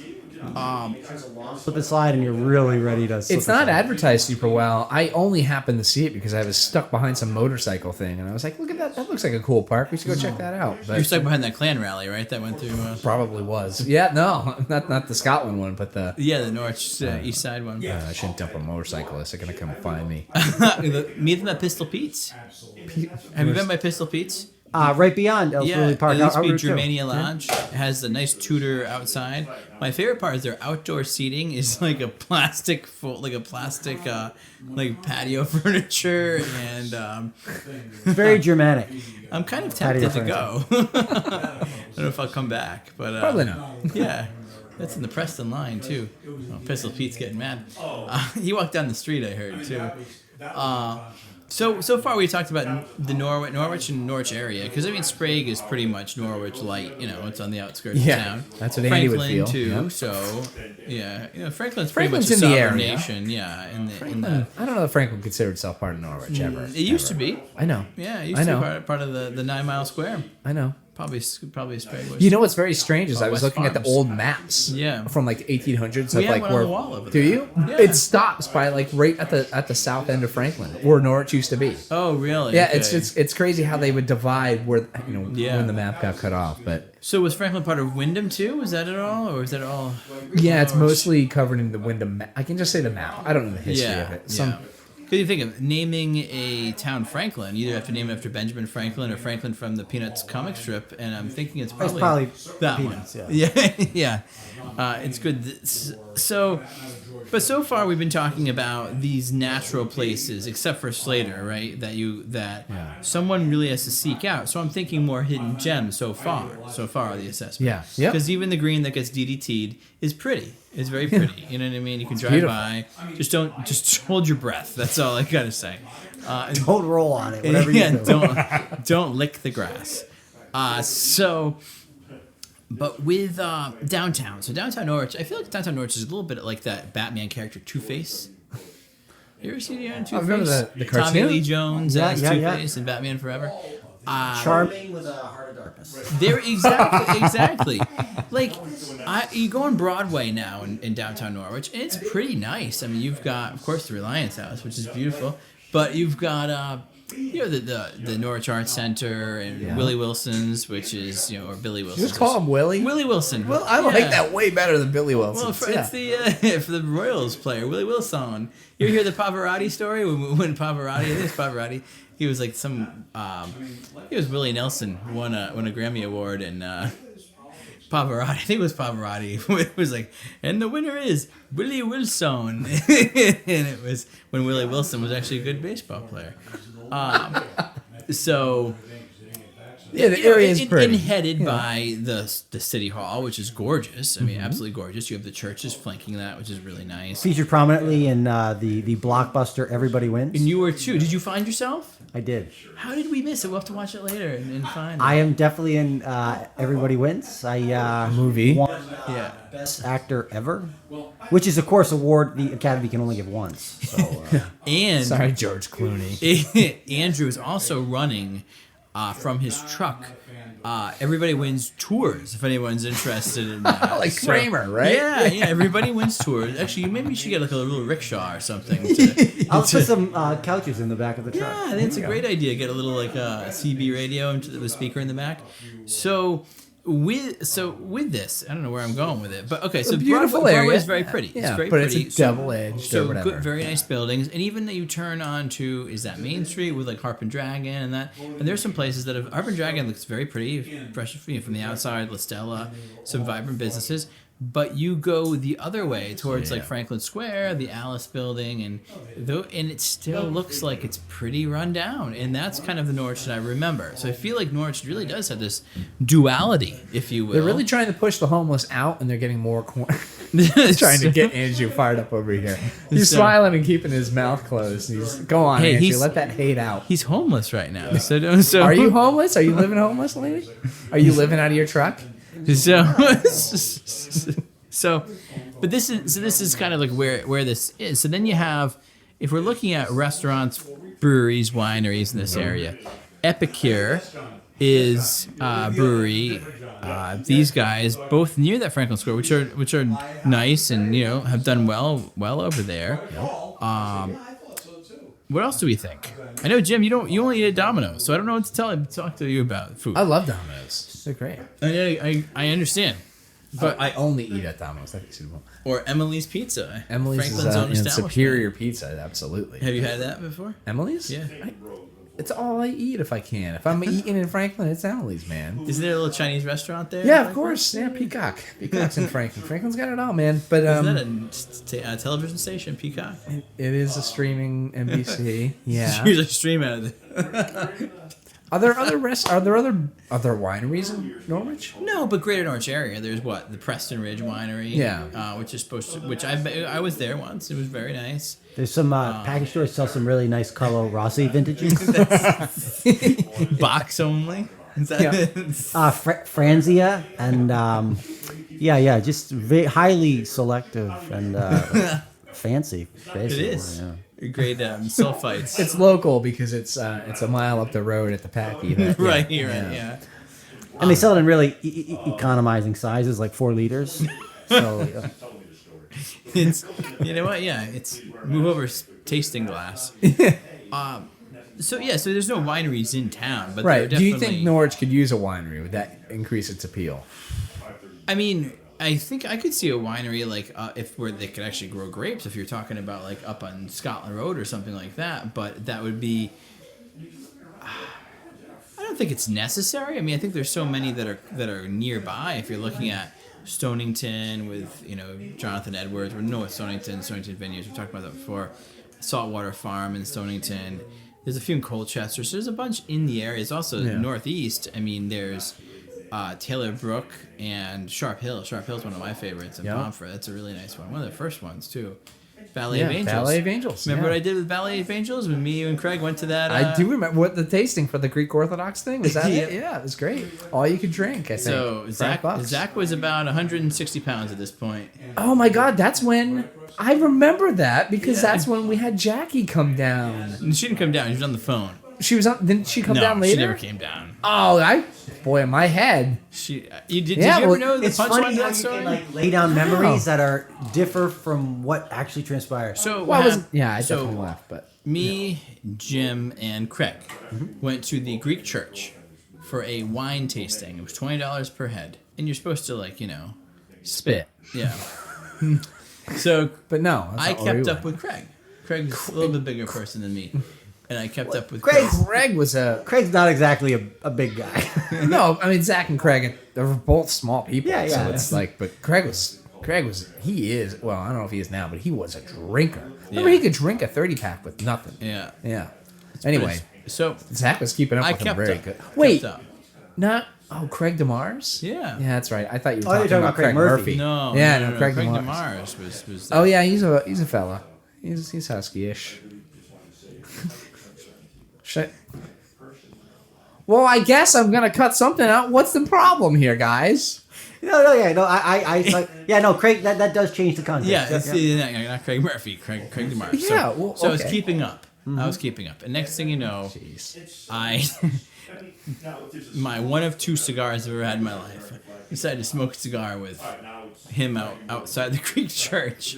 [SPEAKER 3] slip and slide, and you're really ready to. Slip
[SPEAKER 1] It's
[SPEAKER 3] and
[SPEAKER 1] not
[SPEAKER 3] slide.
[SPEAKER 1] advertised super well. I only happened to see it because I was stuck behind some motorcycle thing, and I was like, "Look at that! That looks like a cool park. We should go check that out." But
[SPEAKER 2] You're stuck behind that Klan rally, right? That went through.
[SPEAKER 1] probably was. Yeah, no, not the Scotland one, but the.
[SPEAKER 2] The Norwich East Side one.
[SPEAKER 1] I shouldn't dump a motorcyclist. They're gonna come and find me.
[SPEAKER 2] Meet them at Pistol Pete's. Have you been by Pistol Pete's?
[SPEAKER 3] Right beyond Ellis Ruley Park.
[SPEAKER 2] it used to
[SPEAKER 3] out
[SPEAKER 2] be
[SPEAKER 3] Route 2.
[SPEAKER 2] Germania Lounge. It has a nice Tudor outside. My favorite part is their outdoor seating is like a plastic, like patio furniture, and
[SPEAKER 3] Very Germanic.
[SPEAKER 2] I'm kind of tempted to
[SPEAKER 3] Patio
[SPEAKER 2] go. I don't know if I'll come back, but
[SPEAKER 1] Probably not.
[SPEAKER 2] Yeah, that's in the Preston line too. Oh, Pistol Pete's getting mad. He walked down the street, I heard too. So far we talked about the Norwich and Norwich area, because I mean Sprague is pretty much Norwich light. It's on the outskirts
[SPEAKER 1] Yeah,
[SPEAKER 2] of town.
[SPEAKER 1] that's what Andy would
[SPEAKER 2] Franklin
[SPEAKER 1] feel.
[SPEAKER 2] too.
[SPEAKER 1] Yep.
[SPEAKER 2] So yeah,
[SPEAKER 1] Franklin's
[SPEAKER 2] Franklin's pretty much a
[SPEAKER 1] in the
[SPEAKER 2] sovereign
[SPEAKER 1] area.
[SPEAKER 2] nation. Yeah, in the
[SPEAKER 1] I don't know if Franklin considered itself part of Norwich ever.
[SPEAKER 2] it used to be.
[SPEAKER 1] I know.
[SPEAKER 2] Yeah, it
[SPEAKER 1] I
[SPEAKER 2] used to
[SPEAKER 1] know.
[SPEAKER 2] be part of the 9 Mile Square.
[SPEAKER 1] I know.
[SPEAKER 2] Probably Sprague was.
[SPEAKER 1] You know what's very strange is I was
[SPEAKER 2] West
[SPEAKER 1] looking at the
[SPEAKER 2] Farms.
[SPEAKER 1] old maps.
[SPEAKER 2] Yeah.
[SPEAKER 1] From like 1800s.
[SPEAKER 2] We
[SPEAKER 1] of
[SPEAKER 2] have
[SPEAKER 1] like
[SPEAKER 2] one on
[SPEAKER 1] where.
[SPEAKER 2] the wall over
[SPEAKER 1] Do
[SPEAKER 2] there.
[SPEAKER 1] you?
[SPEAKER 2] Yeah.
[SPEAKER 1] It stops by like right at the south end of Franklin, where Norwich used to be.
[SPEAKER 2] Oh really?
[SPEAKER 1] Yeah,
[SPEAKER 2] Okay.
[SPEAKER 1] it's crazy how they would divide where
[SPEAKER 2] Yeah.
[SPEAKER 1] when the map got cut off, but
[SPEAKER 2] So was Franklin part of Wyndham too? Was that it all, or is that all?
[SPEAKER 1] yeah, it's mostly covered in the Wyndham. I can just say the map. I don't know the history of it.
[SPEAKER 2] Yeah. Because you think of naming a town Franklin, you either have to name it after Benjamin Franklin or Franklin from the Peanuts comic strip, and I'm thinking it's probably that
[SPEAKER 3] Peanuts,
[SPEAKER 2] one.
[SPEAKER 3] yeah.
[SPEAKER 2] Yeah. It's good. But so far we've been talking about these natural places, except for Slater, right? That someone really has to seek out. So I'm thinking more hidden gems so far. So far the assessment.
[SPEAKER 1] Yeah. Yep.
[SPEAKER 2] Because even the green that gets DDT'd is pretty. It's very pretty. You know what I mean? You can drive
[SPEAKER 1] beautiful.
[SPEAKER 2] by. Just hold your breath. That's all I gotta say.
[SPEAKER 3] Don't roll on it. Whatever you do.
[SPEAKER 2] Don't lick the grass. But with downtown, so downtown Norwich, I feel like downtown Norwich is a little bit like that Batman character Two-Face. You ever see the Two-Face?
[SPEAKER 1] I remember the
[SPEAKER 2] Tommy
[SPEAKER 1] cartoon.
[SPEAKER 2] Lee Jones
[SPEAKER 3] Yeah,
[SPEAKER 2] as
[SPEAKER 3] yeah,
[SPEAKER 2] Two-Face and Batman Forever.
[SPEAKER 3] Charming with a heart of darkness.
[SPEAKER 2] They're exactly. Like, you go on Broadway now in downtown Norwich, and it's pretty nice. I mean, you've got, of course, the Reliance House, which is beautiful, but you've got the Norwich Arts Center and Willie Wilson's, which is or Billy Wilson.
[SPEAKER 1] Just call him Willie.
[SPEAKER 2] Willie Wilson.
[SPEAKER 1] Well, I like that way better than Billy Wilson.
[SPEAKER 2] Well, it's the for the Royals player, Willie Wilson. You ever hear the Pavarotti story when Pavarotti? I think it's Pavarotti. He was like he was Willie Nelson won a Grammy Award, and Pavarotti, I think it was Pavarotti, it was like, and the winner is Willie Wilson. And it was when Willie Wilson was actually a good baseball player. So
[SPEAKER 1] Yeah, the area is pretty.
[SPEAKER 2] And headed by the city hall, which is gorgeous. I mean, absolutely gorgeous. You have the churches flanking that, which is really nice.
[SPEAKER 3] Featured prominently in the blockbuster Everybody Wins.
[SPEAKER 2] And you were too. Did you find yourself?
[SPEAKER 3] I did.
[SPEAKER 2] How did we miss it? We'll have to watch it later and find it.
[SPEAKER 3] I am definitely in Everybody Wins. I
[SPEAKER 1] Movie.
[SPEAKER 3] won
[SPEAKER 2] Yeah.
[SPEAKER 3] Best Actor Ever, which is, of course, award the Academy can only give once. So,
[SPEAKER 2] And
[SPEAKER 1] Sorry, George Clooney.
[SPEAKER 2] Andrew is also running from his truck. Everybody Wins tours. If anyone's interested in that,
[SPEAKER 1] Like Kramer, right?
[SPEAKER 2] Yeah. Everybody Wins tours. Actually, maybe you should get like a little rickshaw or something.
[SPEAKER 3] I'll put some couches in the back of the truck.
[SPEAKER 2] Yeah, that's a great idea. Get a little like CB radio into the speaker in the back. So with this, I don't know where I'm going with it, but okay. So
[SPEAKER 1] beautiful
[SPEAKER 2] Broadway
[SPEAKER 1] area.
[SPEAKER 2] is very pretty.
[SPEAKER 1] Yeah,
[SPEAKER 2] it's very
[SPEAKER 1] but
[SPEAKER 2] pretty.
[SPEAKER 1] it's a double-edged or
[SPEAKER 2] So
[SPEAKER 1] whatever.
[SPEAKER 2] good, very nice buildings, and even that you turn on to is that Main Street with like Harp and Dragon and that. And there's some places that have Harp and Dragon looks very pretty, fresh from the outside. La Stella, some vibrant businesses. But you go the other way towards like Franklin Square, the Alice Building, and it still looks like it's pretty run down. And that's kind of the Norwich that I remember. So I feel like Norwich really does have this duality, if you will.
[SPEAKER 1] They're really trying to push the homeless out, and they're getting more trying to get Andrew fired up over here. He's smiling and keeping his mouth closed. Go on, Andrew. Let that hate out.
[SPEAKER 2] He's homeless right now. So
[SPEAKER 1] Are you homeless? Are you living homeless, lady? Are you living out of your truck?
[SPEAKER 2] But this is kind of like where this is. So then you have, if we're looking at restaurants, breweries, wineries in this area, Epicure is brewery. These guys, both near that Franklin Square, which are nice and have done well over there. What else do we think? I know, Jim, you only eat at Domino's, so I don't know what to talk to you about food.
[SPEAKER 1] I love Domino's. They're great.
[SPEAKER 2] I understand.
[SPEAKER 1] But I only eat at Domino's. That's suitable.
[SPEAKER 2] Or Emily's Pizza.
[SPEAKER 1] Emily's
[SPEAKER 2] Franklin's
[SPEAKER 1] is
[SPEAKER 2] own establishment.
[SPEAKER 1] superior pizza. Absolutely.
[SPEAKER 2] Have you had that before?
[SPEAKER 1] Emily's?
[SPEAKER 2] Yeah.
[SPEAKER 1] It's all I eat if I can. If I'm eating in Franklin, it's Emily's, man.
[SPEAKER 2] Isn't there a little Chinese restaurant there?
[SPEAKER 1] Yeah, of course. Yeah, Peacock. Peacock's in Franklin. Franklin's got it all, man. But
[SPEAKER 2] Is that a television station, Peacock?
[SPEAKER 1] it is a streaming NBC. Yeah.
[SPEAKER 2] Here's a stream out of it.
[SPEAKER 1] Are there other wineries in Norwich?
[SPEAKER 2] No, but Greater Norwich area. There's the Preston Ridge Winery.
[SPEAKER 1] Yeah.
[SPEAKER 2] Which is supposed to. Which I was there once. It was very nice.
[SPEAKER 3] There's some package stores sell some really nice Carlo Rossi vintages.
[SPEAKER 2] Box only. Is that
[SPEAKER 3] Franzia and just highly selective and fancy. Basically.
[SPEAKER 2] It is.
[SPEAKER 3] Yeah.
[SPEAKER 2] Great sulfites.
[SPEAKER 1] It's local because it's a mile up the road at the Packy.
[SPEAKER 2] Right here, yeah.
[SPEAKER 3] And they sell it in really economizing sizes, like 4 liters. So
[SPEAKER 2] It's it's move over tasting glass. So there's no wineries in town, but
[SPEAKER 1] Right.
[SPEAKER 2] there
[SPEAKER 1] Do
[SPEAKER 2] are
[SPEAKER 1] you think Norwich could use a winery? Would that increase its appeal?
[SPEAKER 2] I mean, I think I could see a winery like where they could actually grow grapes. If you're talking about like up on Scotland Road or something like that, but that would be. I don't think it's necessary. I mean, I think there's so many that are nearby. If you're looking at Stonington with Jonathan Edwards, or no, Stonington Vineyards. We talked about that before. Saltwater Farm in Stonington. There's a few in Colchester. So there's a bunch in the area. It's also northeast. I mean, there's Taylor Brook and Sharp Hill. Sharp Hill is one of my favorites in Pomfret. That's a really nice one. One of the first ones too. Ballet of Angels.
[SPEAKER 1] Ballet of Angels.
[SPEAKER 2] Remember what I did with Ballet of Angels when me and Craig went to that?
[SPEAKER 1] I do remember what the tasting for the Greek Orthodox thing was. That it? Yeah, it was great. All you could drink. I think.
[SPEAKER 2] So Zack was about 160 pounds at this point.
[SPEAKER 1] Oh my God, that's when I remember that because that's when we had Jackie come down.
[SPEAKER 2] And she didn't come down. She was on the phone.
[SPEAKER 1] She was on. Didn't she come down later?
[SPEAKER 2] She never came down.
[SPEAKER 1] Oh, boy, in my head.
[SPEAKER 2] Did you ever know the
[SPEAKER 3] it's
[SPEAKER 2] punchline
[SPEAKER 3] funny
[SPEAKER 2] to
[SPEAKER 3] how
[SPEAKER 2] that
[SPEAKER 3] you
[SPEAKER 2] story?
[SPEAKER 3] can lay down memories that differ from what actually transpired.
[SPEAKER 2] So
[SPEAKER 1] I definitely laughed, but
[SPEAKER 2] me, Jim, and Craig went to the Greek church for a wine tasting. It was $20 per head, and you're supposed to
[SPEAKER 1] spit.
[SPEAKER 2] Yeah. So,
[SPEAKER 1] but no,
[SPEAKER 2] I kept up with Craig. Craig's a little bit bigger person than me. And I kept up with
[SPEAKER 3] Craig.
[SPEAKER 1] Craig's
[SPEAKER 3] not exactly a big guy.
[SPEAKER 1] No, I mean Zach and Craig, they're both small people.
[SPEAKER 3] Yeah.
[SPEAKER 1] So it's but Craig was. He is. Well, I don't know if he is now, but he was a drinker. Remember, he could drink a 30-pack with nothing.
[SPEAKER 2] Yeah.
[SPEAKER 1] Yeah. Anyway,
[SPEAKER 2] so
[SPEAKER 1] Zach was keeping up with him very
[SPEAKER 2] up.
[SPEAKER 1] good. Wait, Not Craig DeMars.
[SPEAKER 2] Yeah.
[SPEAKER 1] Yeah, that's right. I thought you were
[SPEAKER 3] Oh, you're
[SPEAKER 1] talking about Craig Murphy.
[SPEAKER 2] No.
[SPEAKER 1] Yeah,
[SPEAKER 2] no,
[SPEAKER 1] Craig
[SPEAKER 2] Craig
[SPEAKER 1] DeMars.
[SPEAKER 2] DeMars was
[SPEAKER 1] Oh yeah, he's a fella. He's husky-ish. Shit. Well, I guess I'm gonna cut something out. What's the problem here, guys?
[SPEAKER 3] Craig, that does change the context.
[SPEAKER 2] Yeah, not Craig Murphy, Craig DeMars.
[SPEAKER 1] Yeah,
[SPEAKER 2] So I was
[SPEAKER 1] okay.
[SPEAKER 2] keeping up. I was keeping up. And next thing you know, my one of 2 cigars I've ever had in my life, decided to smoke a cigar with him outside the Greek church.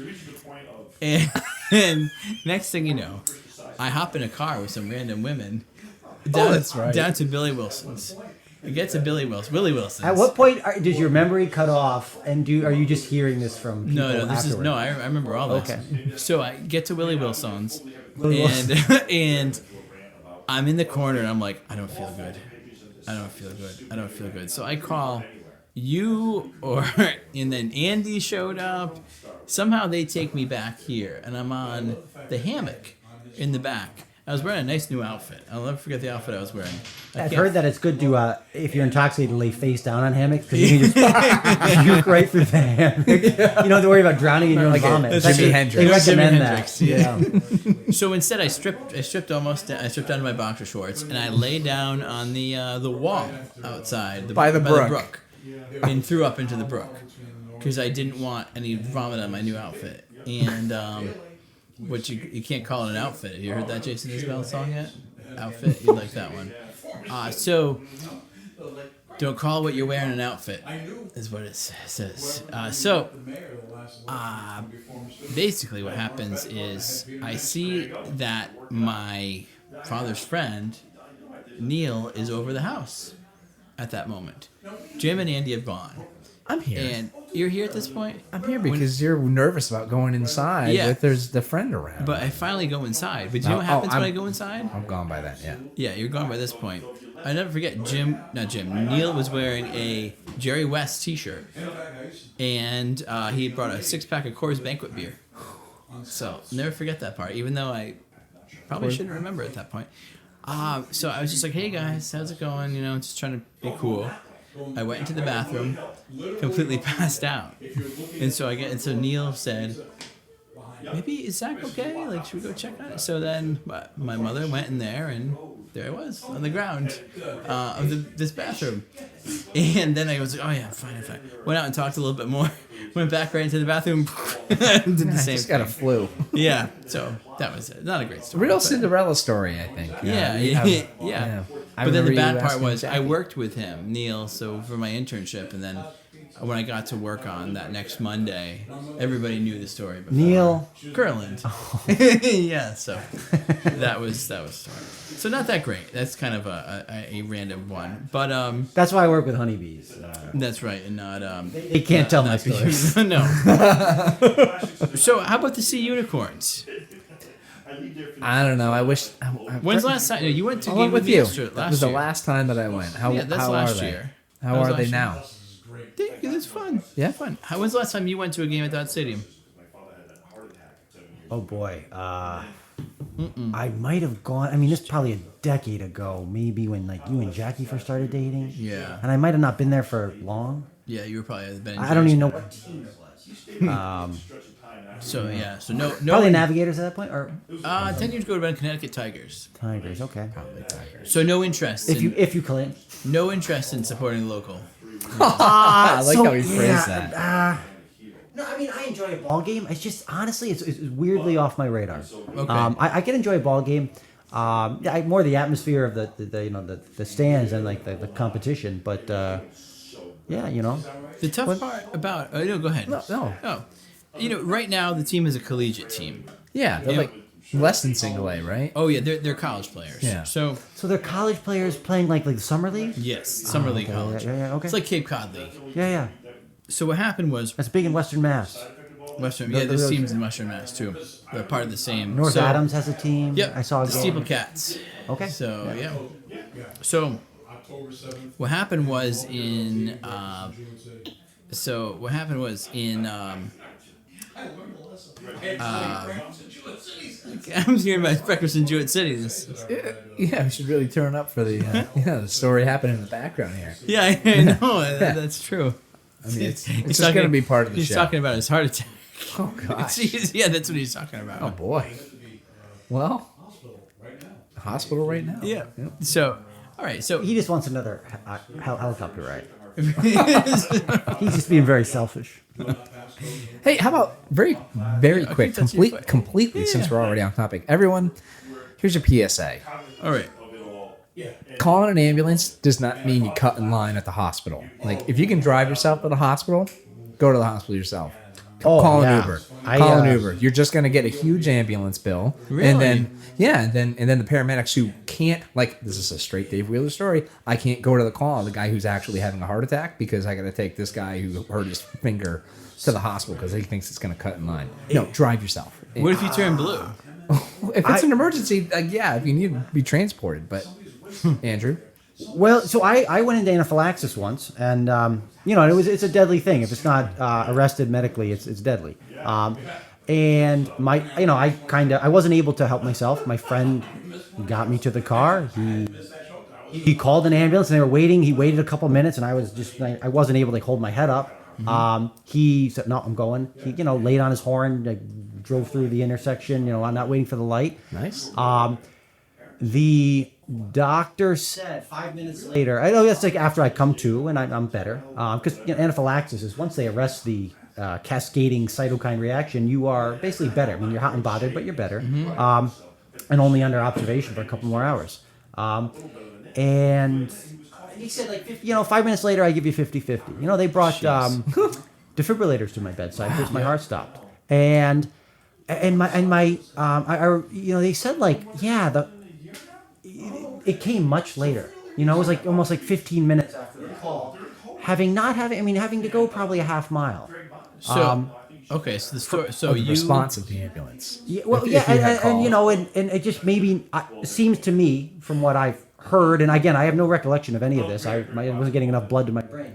[SPEAKER 2] And next thing you know, I hop in a car with some random women
[SPEAKER 1] that's right.
[SPEAKER 2] down to Billy Wilson's. I get to Willie Wilson's.
[SPEAKER 3] At what point does your memory cut off, and are you just hearing this from people afterward?
[SPEAKER 2] I remember all this.
[SPEAKER 3] Okay.
[SPEAKER 2] So I get to Willie Wilson's,
[SPEAKER 3] Willie
[SPEAKER 2] and I'm in the corner, and I'm like, I don't feel good. So I call you, and then Andy showed up. Somehow they take me back here, and I'm on the hammock in the back. I was wearing a nice new outfit. I'll never forget the outfit I was wearing.
[SPEAKER 3] I've heard that it's good to, if you're intoxicated, to lay face down on hammocks because you can just puke right through the hammock. You don't have to worry about drowning in your own vomit.
[SPEAKER 1] Jimi Hendrix.
[SPEAKER 3] They recommend
[SPEAKER 2] Jimi
[SPEAKER 3] that.
[SPEAKER 2] Hendrix,
[SPEAKER 3] Yeah.
[SPEAKER 2] So instead, I stripped down to my boxer shorts, and I lay down on the wall outside
[SPEAKER 1] By the brook.
[SPEAKER 2] and threw up into the brook because I didn't want any vomit on my new outfit. And which you can't call it an outfit. Have you heard that Jason Isbell song yet? Outfit, you like that one. So don't call what you're wearing an outfit, is what it says. Basically what happens is I see that my father's friend, Neil, is over the house at that moment. Jim and Andy have gone.
[SPEAKER 1] I'm here.
[SPEAKER 2] And you're here at this point?
[SPEAKER 1] I'm here because you're nervous about going inside.
[SPEAKER 2] Yeah.
[SPEAKER 1] If there's the friend around.
[SPEAKER 2] But I finally go inside. But do you know what happens when I go inside?
[SPEAKER 1] I'm gone by that. Yeah.
[SPEAKER 2] Yeah, you're gone by this point. I never forget Neil was wearing a Jerry West t-shirt. And he brought a 6-pack of Coors Banquet beer. So, never forget that part, even though I probably shouldn't remember at that point. So I was just like, hey guys, how's it going? You know, just trying to be cool. I went into the bathroom, completely passed out. And so Neil said, maybe, is Zack okay? Like, should we go check on it? So then my mother went in there, and there I was on the ground of this bathroom. And then I was like, oh yeah, I'm fine. Went out and talked a little bit more. Went back right into the bathroom. Did the same
[SPEAKER 1] just got a flu.
[SPEAKER 2] Yeah, so that was it. Not a great story.
[SPEAKER 1] Real Cinderella story, I think.
[SPEAKER 2] Yeah.
[SPEAKER 1] I
[SPEAKER 2] But then the
[SPEAKER 1] remember
[SPEAKER 2] bad
[SPEAKER 1] you
[SPEAKER 2] part
[SPEAKER 1] asking
[SPEAKER 2] was
[SPEAKER 1] Jackie.
[SPEAKER 2] I worked with him, Neil, so for my internship, and then when I got to work on that next Monday, everybody knew the story before.
[SPEAKER 3] Neil
[SPEAKER 2] Kurland. Yeah, so that was story. So not that great. That's kind of a random one. But
[SPEAKER 3] that's why I work with Honeybees.
[SPEAKER 2] that's right, and not
[SPEAKER 3] They can't tell my stories.
[SPEAKER 2] No. So how about the sea unicorns?
[SPEAKER 1] I don't know. I wish.
[SPEAKER 2] When's the last time you went to
[SPEAKER 1] I
[SPEAKER 2] game
[SPEAKER 1] went with
[SPEAKER 2] me
[SPEAKER 1] you.
[SPEAKER 2] yesterday-
[SPEAKER 1] That was the last time that I went. How
[SPEAKER 2] that's
[SPEAKER 1] how
[SPEAKER 2] last
[SPEAKER 1] are they?
[SPEAKER 2] year.
[SPEAKER 1] How
[SPEAKER 2] That was
[SPEAKER 1] are
[SPEAKER 2] last
[SPEAKER 1] they
[SPEAKER 2] year.
[SPEAKER 1] now?
[SPEAKER 2] It's fun.
[SPEAKER 1] Yeah?
[SPEAKER 2] Fun. When's the last time you went to a game at that stadium?
[SPEAKER 3] Oh boy. I might have gone. I mean, this is probably a decade ago, maybe when like you and Jackie first started dating.
[SPEAKER 2] Yeah.
[SPEAKER 3] And I might have not been there for long.
[SPEAKER 2] Yeah, you were probably been.
[SPEAKER 3] I don't even know what team it was.
[SPEAKER 2] So yeah, so no.
[SPEAKER 3] Probably Navigators at that point, or
[SPEAKER 2] 10 years ago would have been Connecticut Tigers.
[SPEAKER 3] Tigers. Okay.
[SPEAKER 2] So no interest.
[SPEAKER 3] If you claim.
[SPEAKER 2] No interest in supporting the local.
[SPEAKER 1] I like how he phrased that.
[SPEAKER 3] No, I mean I enjoy a ball game. It's just honestly, it's weirdly off my radar.
[SPEAKER 2] Okay.
[SPEAKER 3] I can enjoy a ball game. More the atmosphere of the stands and like the competition, but yeah, you know.
[SPEAKER 2] The tough part about no, go ahead.
[SPEAKER 1] No.
[SPEAKER 2] Oh, right now the team is a collegiate team.
[SPEAKER 1] Yeah, they're like less than single A, right?
[SPEAKER 2] Oh yeah, they're college players.
[SPEAKER 1] Yeah.
[SPEAKER 2] So
[SPEAKER 3] they're college players playing like the summer league.
[SPEAKER 2] yes, summer league college.
[SPEAKER 3] Yeah, okay.
[SPEAKER 2] It's like Cape Cod League.
[SPEAKER 3] Yeah.
[SPEAKER 2] So what happened was
[SPEAKER 3] That's big in Western Mass.
[SPEAKER 2] Western. Yeah, this team's in Western Mass too. They're part of the same.
[SPEAKER 3] North Adams has a team.
[SPEAKER 2] Yep.
[SPEAKER 3] I saw a
[SPEAKER 2] the
[SPEAKER 3] game.
[SPEAKER 2] Steeple Cats.
[SPEAKER 3] Okay.
[SPEAKER 2] So yeah. So what happened was in I'm hearing about breakfast in Jewett City.
[SPEAKER 1] Yeah, we should really turn up for the the story happening in the background here.
[SPEAKER 2] Yeah, I know. That's true.
[SPEAKER 1] I mean, it's just going to be part of the
[SPEAKER 2] he's
[SPEAKER 1] show.
[SPEAKER 2] He's talking about his heart attack.
[SPEAKER 1] Oh gosh.
[SPEAKER 2] Yeah, that's what he's talking about.
[SPEAKER 1] Oh boy. Well, hospital right now.
[SPEAKER 2] Yeah. So, all right. So
[SPEAKER 3] He just wants another helicopter ride. He's just being very selfish.
[SPEAKER 1] Hey, how about very quick, completely, since we're already on topic. Everyone, here's your PSA.
[SPEAKER 2] all right.
[SPEAKER 1] Calling an ambulance does not mean you cut in line at the hospital. Like, if you can drive yourself to the hospital, go to the hospital yourself. Call an Uber. Call an Uber. You're just going to get a huge ambulance bill.
[SPEAKER 2] Really?
[SPEAKER 1] And then, and then the paramedics who can't, like, this is a straight Dave Wheeler story. I can't go to the call of the guy who's actually having a heart attack because I got to take this guy who hurt his finger to the hospital because he thinks it's going to cut in line. No, drive yourself.
[SPEAKER 2] What if you turn blue?
[SPEAKER 1] If it's an emergency, if you need to be transported. But, Andrew?
[SPEAKER 3] Well, so I went into anaphylaxis once, and it's a deadly thing. If it's not arrested medically, it's deadly. And I wasn't able to help myself. My friend got me to the car. He called an ambulance, and they were waiting. He waited a couple minutes, and I wasn't able to hold my head up. He said, "No, I'm going." He laid on his horn, drove through the intersection. I'm not waiting for the light.
[SPEAKER 1] Nice.
[SPEAKER 3] The doctor said 5 minutes later, I know that's like after I come to and I'm better, because anaphylaxis is once they arrest the cascading cytokine reaction, you are basically better. I mean, you're hot and bothered, but you're better, and only under observation for a couple more hours. And he said, 5 minutes later, I give you 50-50. They brought defibrillators to my bedside because my heart stopped, and they said it came much later. It was almost 15 minutes after the call. Having to go probably a half mile.
[SPEAKER 2] So, okay, so the story. So
[SPEAKER 1] the
[SPEAKER 2] you
[SPEAKER 1] response of the ambulance.
[SPEAKER 3] Yeah, well, and it just maybe seems to me from what I've heard, and again, I have no recollection of any of this. I wasn't getting enough blood to my brain.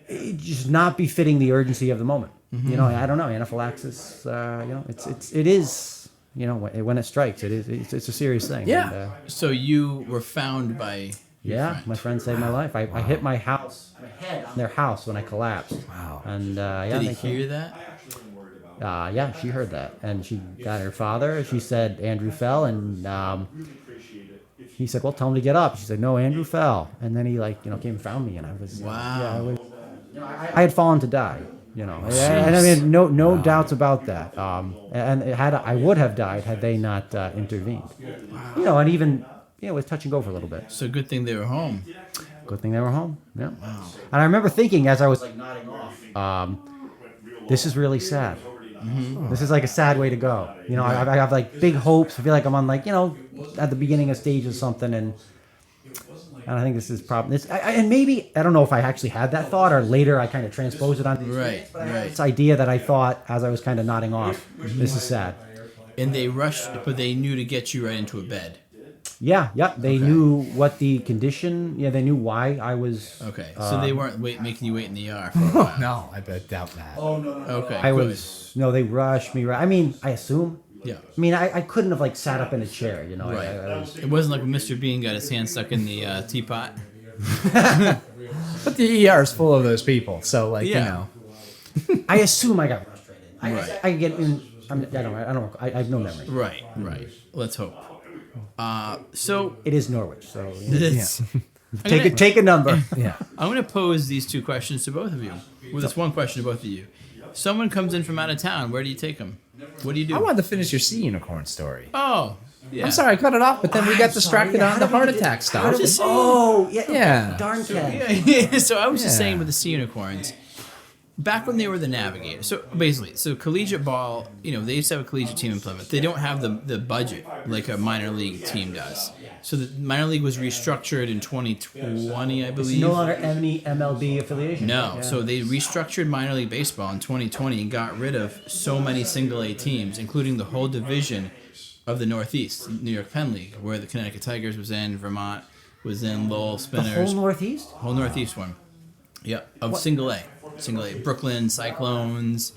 [SPEAKER 3] It just not befitting the urgency of the moment. I don't know. Anaphylaxis. It is. When it strikes, it's a serious thing.
[SPEAKER 1] Yeah.
[SPEAKER 3] And,
[SPEAKER 2] so you were found by.
[SPEAKER 3] my friend saved my life. I hit my head on their house when I collapsed.
[SPEAKER 1] Wow.
[SPEAKER 3] And
[SPEAKER 2] Did he hear that?
[SPEAKER 3] She heard that, and she got her father. She said Andrew fell, and he said, "Well, tell him to get up." She said, "No, Andrew fell," and then he came and found me, and I was
[SPEAKER 2] Wow.
[SPEAKER 3] I had fallen to die. And I mean, no doubts about that. And I would have died had they not intervened. Wow. And even it was touch and go for a little bit.
[SPEAKER 2] So good thing they were home.
[SPEAKER 3] Good thing they were home. Yeah. Wow. And I remember thinking as I was nodding off, this is really sad. Mm-hmm. This is a sad way to go. I have big hopes. I feel like I'm on at the beginning of stage of something, and I think this is probably and maybe I don't know if I actually had that thought or later I kind of transposed it onto
[SPEAKER 2] right.
[SPEAKER 3] This idea that I thought as I was kind of nodding off. This is sad.
[SPEAKER 2] And they rushed, but they knew to get you right into a bed.
[SPEAKER 3] Yeah. They knew what the condition. Yeah, they knew why I was.
[SPEAKER 2] Okay, so they weren't making you wait in the ER for a while.
[SPEAKER 1] No, I doubt that.
[SPEAKER 2] Oh no. Okay,
[SPEAKER 3] they rushed me. I mean, I assume.
[SPEAKER 2] Yeah.
[SPEAKER 3] I mean, I couldn't have sat up in a chair,
[SPEAKER 2] Right.
[SPEAKER 3] It
[SPEAKER 2] wasn't like when Mr. Bean got his hand stuck in the teapot.
[SPEAKER 1] But the ER is full of those people, so
[SPEAKER 2] Yeah.
[SPEAKER 3] I assume I got frustrated.
[SPEAKER 2] Right.
[SPEAKER 3] I get in. I have no memory.
[SPEAKER 2] Right. Let's hope. So
[SPEAKER 3] It is Norwich, so
[SPEAKER 2] this,
[SPEAKER 3] take a number.
[SPEAKER 1] Yeah.
[SPEAKER 2] I'm going to pose these two questions to both of you. Well, that's one question to both of you. Someone comes in from out of town. Where do you take them? What do you do?
[SPEAKER 1] I wanted to finish your sea unicorn story.
[SPEAKER 2] Oh, yeah.
[SPEAKER 1] I'm sorry, I cut it off, but then we got distracted on the heart attack stuff.
[SPEAKER 3] Yeah. Darn Ken.
[SPEAKER 2] Yeah. So I was just saying with the sea unicorns, back when they were the Navigator. So basically, collegiate ball, they used to have a collegiate team in Plymouth. They don't have the budget like a minor league team does. So the minor league was restructured in 2020, I believe.
[SPEAKER 3] It's no longer any MLB affiliation.
[SPEAKER 2] No.
[SPEAKER 3] Yeah.
[SPEAKER 2] So they restructured minor league baseball in 2020 and got rid of so many single A teams, including the whole division of the Northeast, New York Penn League, where the Connecticut Tigers was in, Vermont was in, Lowell Spinners.
[SPEAKER 3] The whole Northeast?
[SPEAKER 2] Whole Northeast one. Yep. Of single A. Brooklyn Cyclones,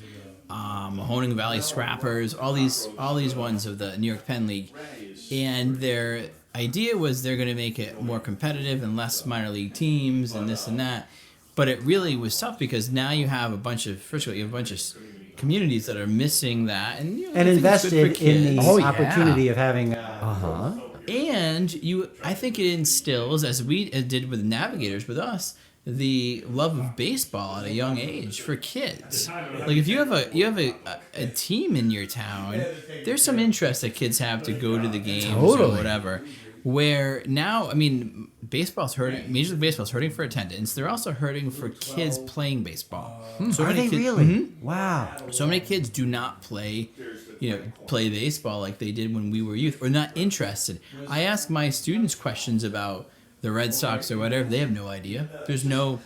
[SPEAKER 2] Mahoning Valley Scrappers, all these ones of the New York Penn League, and their idea was they're going to make it more competitive and less minor league teams and this and that. But it really was tough because now you have a bunch of communities that are missing that and I think
[SPEAKER 3] invested
[SPEAKER 2] it's good for
[SPEAKER 3] in the
[SPEAKER 2] kids.
[SPEAKER 3] opportunity of having.
[SPEAKER 2] And I think it instills, as we did with Navigators with us, the love of baseball at a young age for kids. Like if you have a team in your town, there's some interest that kids have to go to the games or whatever. Where now, I mean, baseball's hurting. Major League Baseball's hurting for attendance. They're also hurting for kids playing baseball. So
[SPEAKER 3] Are they
[SPEAKER 2] kids,
[SPEAKER 3] really?
[SPEAKER 2] Mm-hmm.
[SPEAKER 3] Wow.
[SPEAKER 2] So many kids do not play baseball like they did when we were youth, or not interested. I ask my students questions about the Red Sox or whatever. They have no idea. There's no.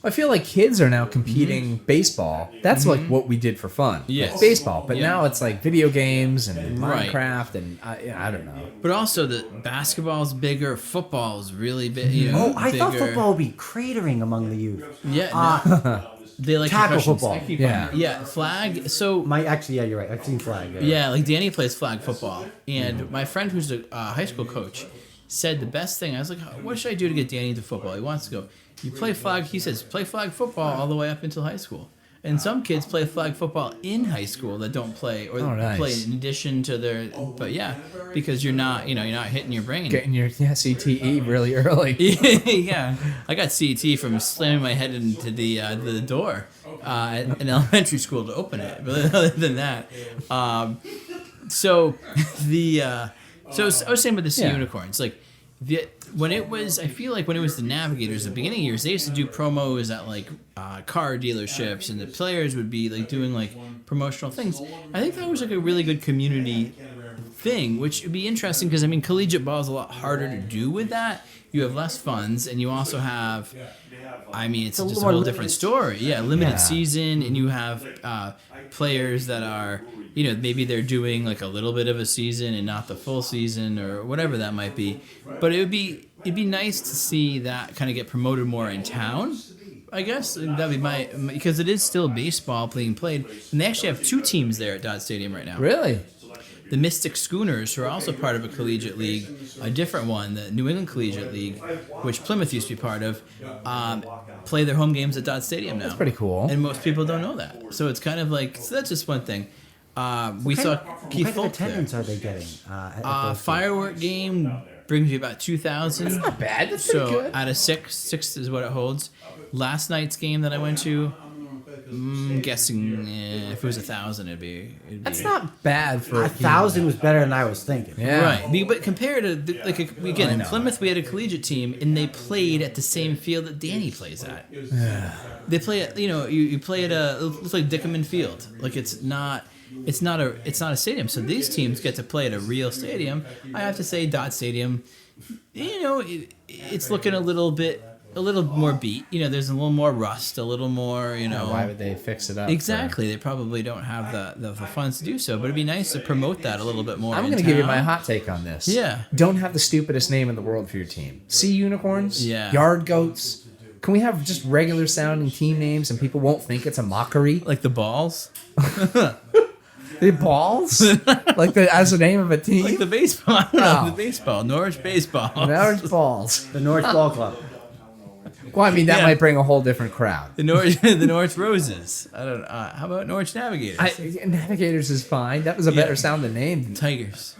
[SPEAKER 1] I feel like kids are now competing baseball. That's like what we did for fun.
[SPEAKER 2] Yes.
[SPEAKER 1] Like baseball. But
[SPEAKER 2] Yeah.
[SPEAKER 1] now it's like video games and
[SPEAKER 2] Right.
[SPEAKER 1] Minecraft and I don't know.
[SPEAKER 2] But also the basketball's bigger, football's really big.
[SPEAKER 3] I thought
[SPEAKER 2] bigger.
[SPEAKER 3] football would be cratering among the youth.
[SPEAKER 2] Yeah, no. They like
[SPEAKER 3] Tackle
[SPEAKER 2] concussions.
[SPEAKER 3] football.
[SPEAKER 1] Yeah.
[SPEAKER 2] Flag. So
[SPEAKER 3] Yeah, you're right. I've seen flag.
[SPEAKER 2] yeah, like Danny plays flag football, and my friend who's a high school coach said the best thing. I was like, what should I do to get Danny into football? He wants to go. You play flag. He says play flag football all the way up until high school. And some kids play flag football in high school that don't play or
[SPEAKER 1] nice.
[SPEAKER 2] play in addition to their. But yeah, because you're not hitting your brain.
[SPEAKER 1] Getting your CTE really early.
[SPEAKER 2] Yeah, I got CT from slamming my head into the door at an elementary school to open it. But other than that, so I was saying about the sea unicorns, like I feel like when it was the Navigators, the beginning years, they used to do promos at like car dealerships, and the players would be like doing like promotional things. I think that was like a really good community thing, which would be interesting because I mean, collegiate ball is a lot harder to do with that. You have less funds, and you also have, I mean, it's just a whole different story. Yeah, limited season, and you have players that are, maybe they're doing like a little bit of a season and not the full season or whatever that might be. But it'd be nice to see that kind of get promoted more in town. I guess that'd be because it is still baseball being played, and they actually have 2 teams there at Dodge Stadium right now.
[SPEAKER 1] Really?
[SPEAKER 2] The Mystic Schooners, who are also part of a collegiate league, a different one, the New England Collegiate League, which Plymouth used to be part of, play their home games at Dodge Stadium now.
[SPEAKER 1] That's pretty cool.
[SPEAKER 2] And most people don't know that. So it's kind of like, so that's just one thing. We saw Keith
[SPEAKER 3] What kind of
[SPEAKER 2] Folk
[SPEAKER 3] attendance
[SPEAKER 2] there.
[SPEAKER 3] are they getting? At those
[SPEAKER 2] Firework game brings you about 2,000.
[SPEAKER 1] That's not bad. That's pretty
[SPEAKER 2] So
[SPEAKER 1] good.
[SPEAKER 2] out of 6 is what it holds. Last night's game that I went to, I'm guessing if it was 1,000, it'd be.
[SPEAKER 1] That's not bad for
[SPEAKER 3] 1,000 was better than I was thinking.
[SPEAKER 1] Yeah.
[SPEAKER 2] Right, but compared to again in Plymouth, we had a collegiate team, and they played at the same field that Danny plays at. They play at you play at it looks like Dickerman Field, like it's not a stadium. So these teams get to play at a real stadium. I have to say, Dodge Stadium, it's looking a little more beat. There's a little more rust, a little more.
[SPEAKER 1] Why would they fix it up?
[SPEAKER 2] Exactly. They probably don't have the funds to do so, but it'd be nice to promote that a little bit more.
[SPEAKER 1] I'm going to give you my hot take on this.
[SPEAKER 2] Yeah.
[SPEAKER 1] Don't have the stupidest name in the world for your team. Sea unicorns?
[SPEAKER 2] Yeah.
[SPEAKER 1] Yard goats? Can we have just regular sounding team names and people won't think it's a mockery?
[SPEAKER 2] Like the Balls?
[SPEAKER 1] The balls? Like as the name of a team?
[SPEAKER 2] Like the baseball. I don't know,
[SPEAKER 1] Oh.
[SPEAKER 2] the baseball. Norwich baseball.
[SPEAKER 1] There's balls.
[SPEAKER 3] The North Ball Club.
[SPEAKER 1] Well, I mean, that
[SPEAKER 2] Yeah.
[SPEAKER 1] might bring a whole different crowd.
[SPEAKER 2] The Norwich Roses. I don't know. How about Norwich Navigators?
[SPEAKER 1] Navigators is fine. That was a better sounding name.
[SPEAKER 2] Tigers.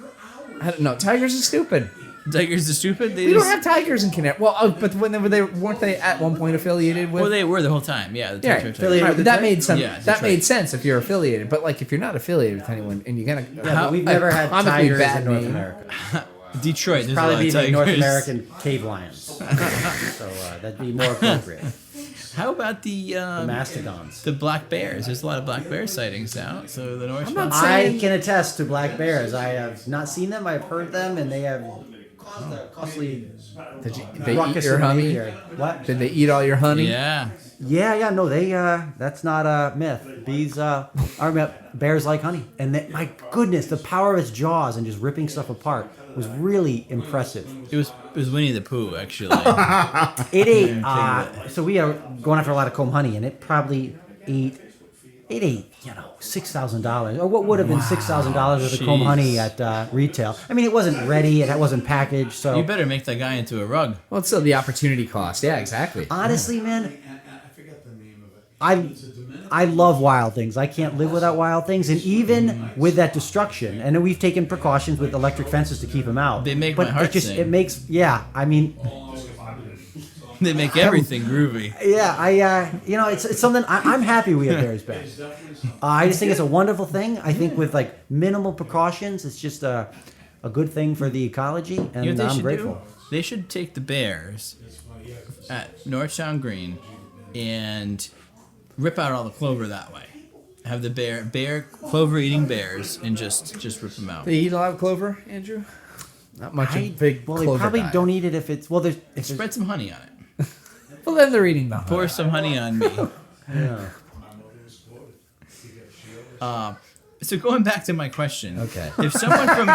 [SPEAKER 1] I don't know. Tigers is stupid.
[SPEAKER 2] Tigers are stupid.
[SPEAKER 1] We don't have tigers in Connecticut. Well, but when weren't they at one point affiliated with?
[SPEAKER 2] Well, they were the whole time. Yeah. The
[SPEAKER 1] Yeah,
[SPEAKER 2] Tigers.
[SPEAKER 3] affiliated
[SPEAKER 1] right,
[SPEAKER 3] with
[SPEAKER 1] but that
[SPEAKER 3] the
[SPEAKER 1] made some.
[SPEAKER 2] Yeah,
[SPEAKER 1] that
[SPEAKER 2] that's
[SPEAKER 1] made
[SPEAKER 2] right.
[SPEAKER 1] sense if you're affiliated. But like if you're not affiliated with anyone and you're gonna,
[SPEAKER 3] Yeah, but we've never had
[SPEAKER 1] comically
[SPEAKER 3] tigers
[SPEAKER 1] bad
[SPEAKER 3] in North
[SPEAKER 1] name.
[SPEAKER 3] America.
[SPEAKER 2] Detroit. There's a lot
[SPEAKER 3] Probably
[SPEAKER 2] of
[SPEAKER 3] be the
[SPEAKER 2] Tigers.
[SPEAKER 3] North American cave lions. So that'd be more appropriate.
[SPEAKER 2] How about
[SPEAKER 3] The mastodons.
[SPEAKER 2] the black bears? There's a lot of black bear sightings now. So the Norwich.
[SPEAKER 1] I'm not
[SPEAKER 3] I
[SPEAKER 1] saying-
[SPEAKER 3] can attest to black bears. I have not seen them. I've heard them, and they have caused a costly
[SPEAKER 1] Did they eat
[SPEAKER 3] ruckus
[SPEAKER 1] your
[SPEAKER 3] in the
[SPEAKER 1] honey?
[SPEAKER 3] media. What?
[SPEAKER 1] Did they eat all your honey?
[SPEAKER 2] Yeah.
[SPEAKER 3] Yeah, no, they. That's not a myth. Bees are bears like honey, and my goodness, the power of its jaws and just ripping stuff apart was really impressive.
[SPEAKER 2] It was Winnie the Pooh actually.
[SPEAKER 3] It ate. So we are going after a lot of comb honey, and it probably ate it ate, $6,000, or what would have been $6,000 worth of comb honey at retail. I mean, it wasn't ready, it wasn't packaged, so...
[SPEAKER 2] You better make that guy into a rug.
[SPEAKER 1] Well, it's still the opportunity cost. Yeah, exactly.
[SPEAKER 3] Honestly, man, I love wild things. I can't live without wild things, and even with that destruction, and we've taken precautions with electric fences to keep them out.
[SPEAKER 2] They make my heart sing.
[SPEAKER 3] It makes, I mean...
[SPEAKER 2] They make everything groovy.
[SPEAKER 3] Yeah, it's something I'm happy we have bears back. I just think it's a wonderful thing. I think with like minimal precautions, it's just a good thing for the ecology, and
[SPEAKER 2] You know what they
[SPEAKER 3] I'm
[SPEAKER 2] should
[SPEAKER 3] grateful.
[SPEAKER 2] do? They should take the bears at Norrichtown Green and rip out all the clover that way. Have the bear clover eating bears and just rip them out.
[SPEAKER 1] They eat a lot of clover, Andrew? Not much of big
[SPEAKER 3] Well,
[SPEAKER 1] clover
[SPEAKER 3] they probably
[SPEAKER 1] diet.
[SPEAKER 3] don't eat it if it's
[SPEAKER 2] Spread some honey on it.
[SPEAKER 1] Well, then they're eating the honey.
[SPEAKER 2] Pour some honey on me.
[SPEAKER 3] Yeah.
[SPEAKER 2] So going back to my question.
[SPEAKER 1] Okay.
[SPEAKER 2] If someone from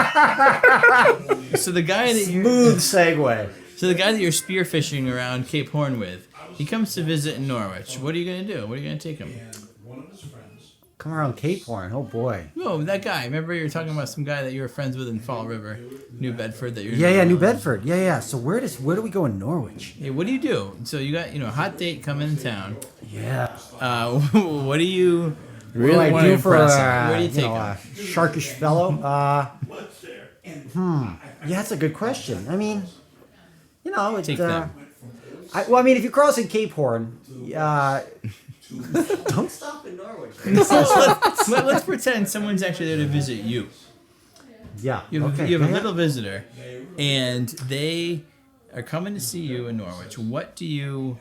[SPEAKER 2] so the guy that you
[SPEAKER 3] Smooth segue.
[SPEAKER 2] So the guy that you're spearfishing around Cape Horn with, he comes to visit in Norwich. What are you going to do? What are you going to take him?
[SPEAKER 3] Come around Cape Horn. Oh boy.
[SPEAKER 2] No, that guy. Remember you were talking about some guy that you were friends with in Fall River, New Bedford. That you're
[SPEAKER 3] Yeah, New Bedford. Yeah. So where do we go in Norwich?
[SPEAKER 2] Hey, what do you do? So you got a hot date coming in town.
[SPEAKER 3] Yeah.
[SPEAKER 2] What do you
[SPEAKER 1] Really
[SPEAKER 3] what do I
[SPEAKER 1] wanna
[SPEAKER 3] do for
[SPEAKER 1] impress
[SPEAKER 2] Where do you take
[SPEAKER 3] a sharkish fellow? Yeah, that's a good question. I mean, it's
[SPEAKER 2] Take them.
[SPEAKER 3] if you're crossing Cape Horn, don't stop in Norwich.
[SPEAKER 2] Let's pretend someone's actually there to visit you.
[SPEAKER 3] Yeah.
[SPEAKER 2] You have,
[SPEAKER 3] okay.
[SPEAKER 2] you have
[SPEAKER 3] yeah.
[SPEAKER 2] a little visitor, and they are coming to see you in Norwich. What do you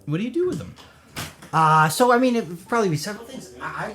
[SPEAKER 2] do with them?
[SPEAKER 3] So I mean, it would probably be several things. I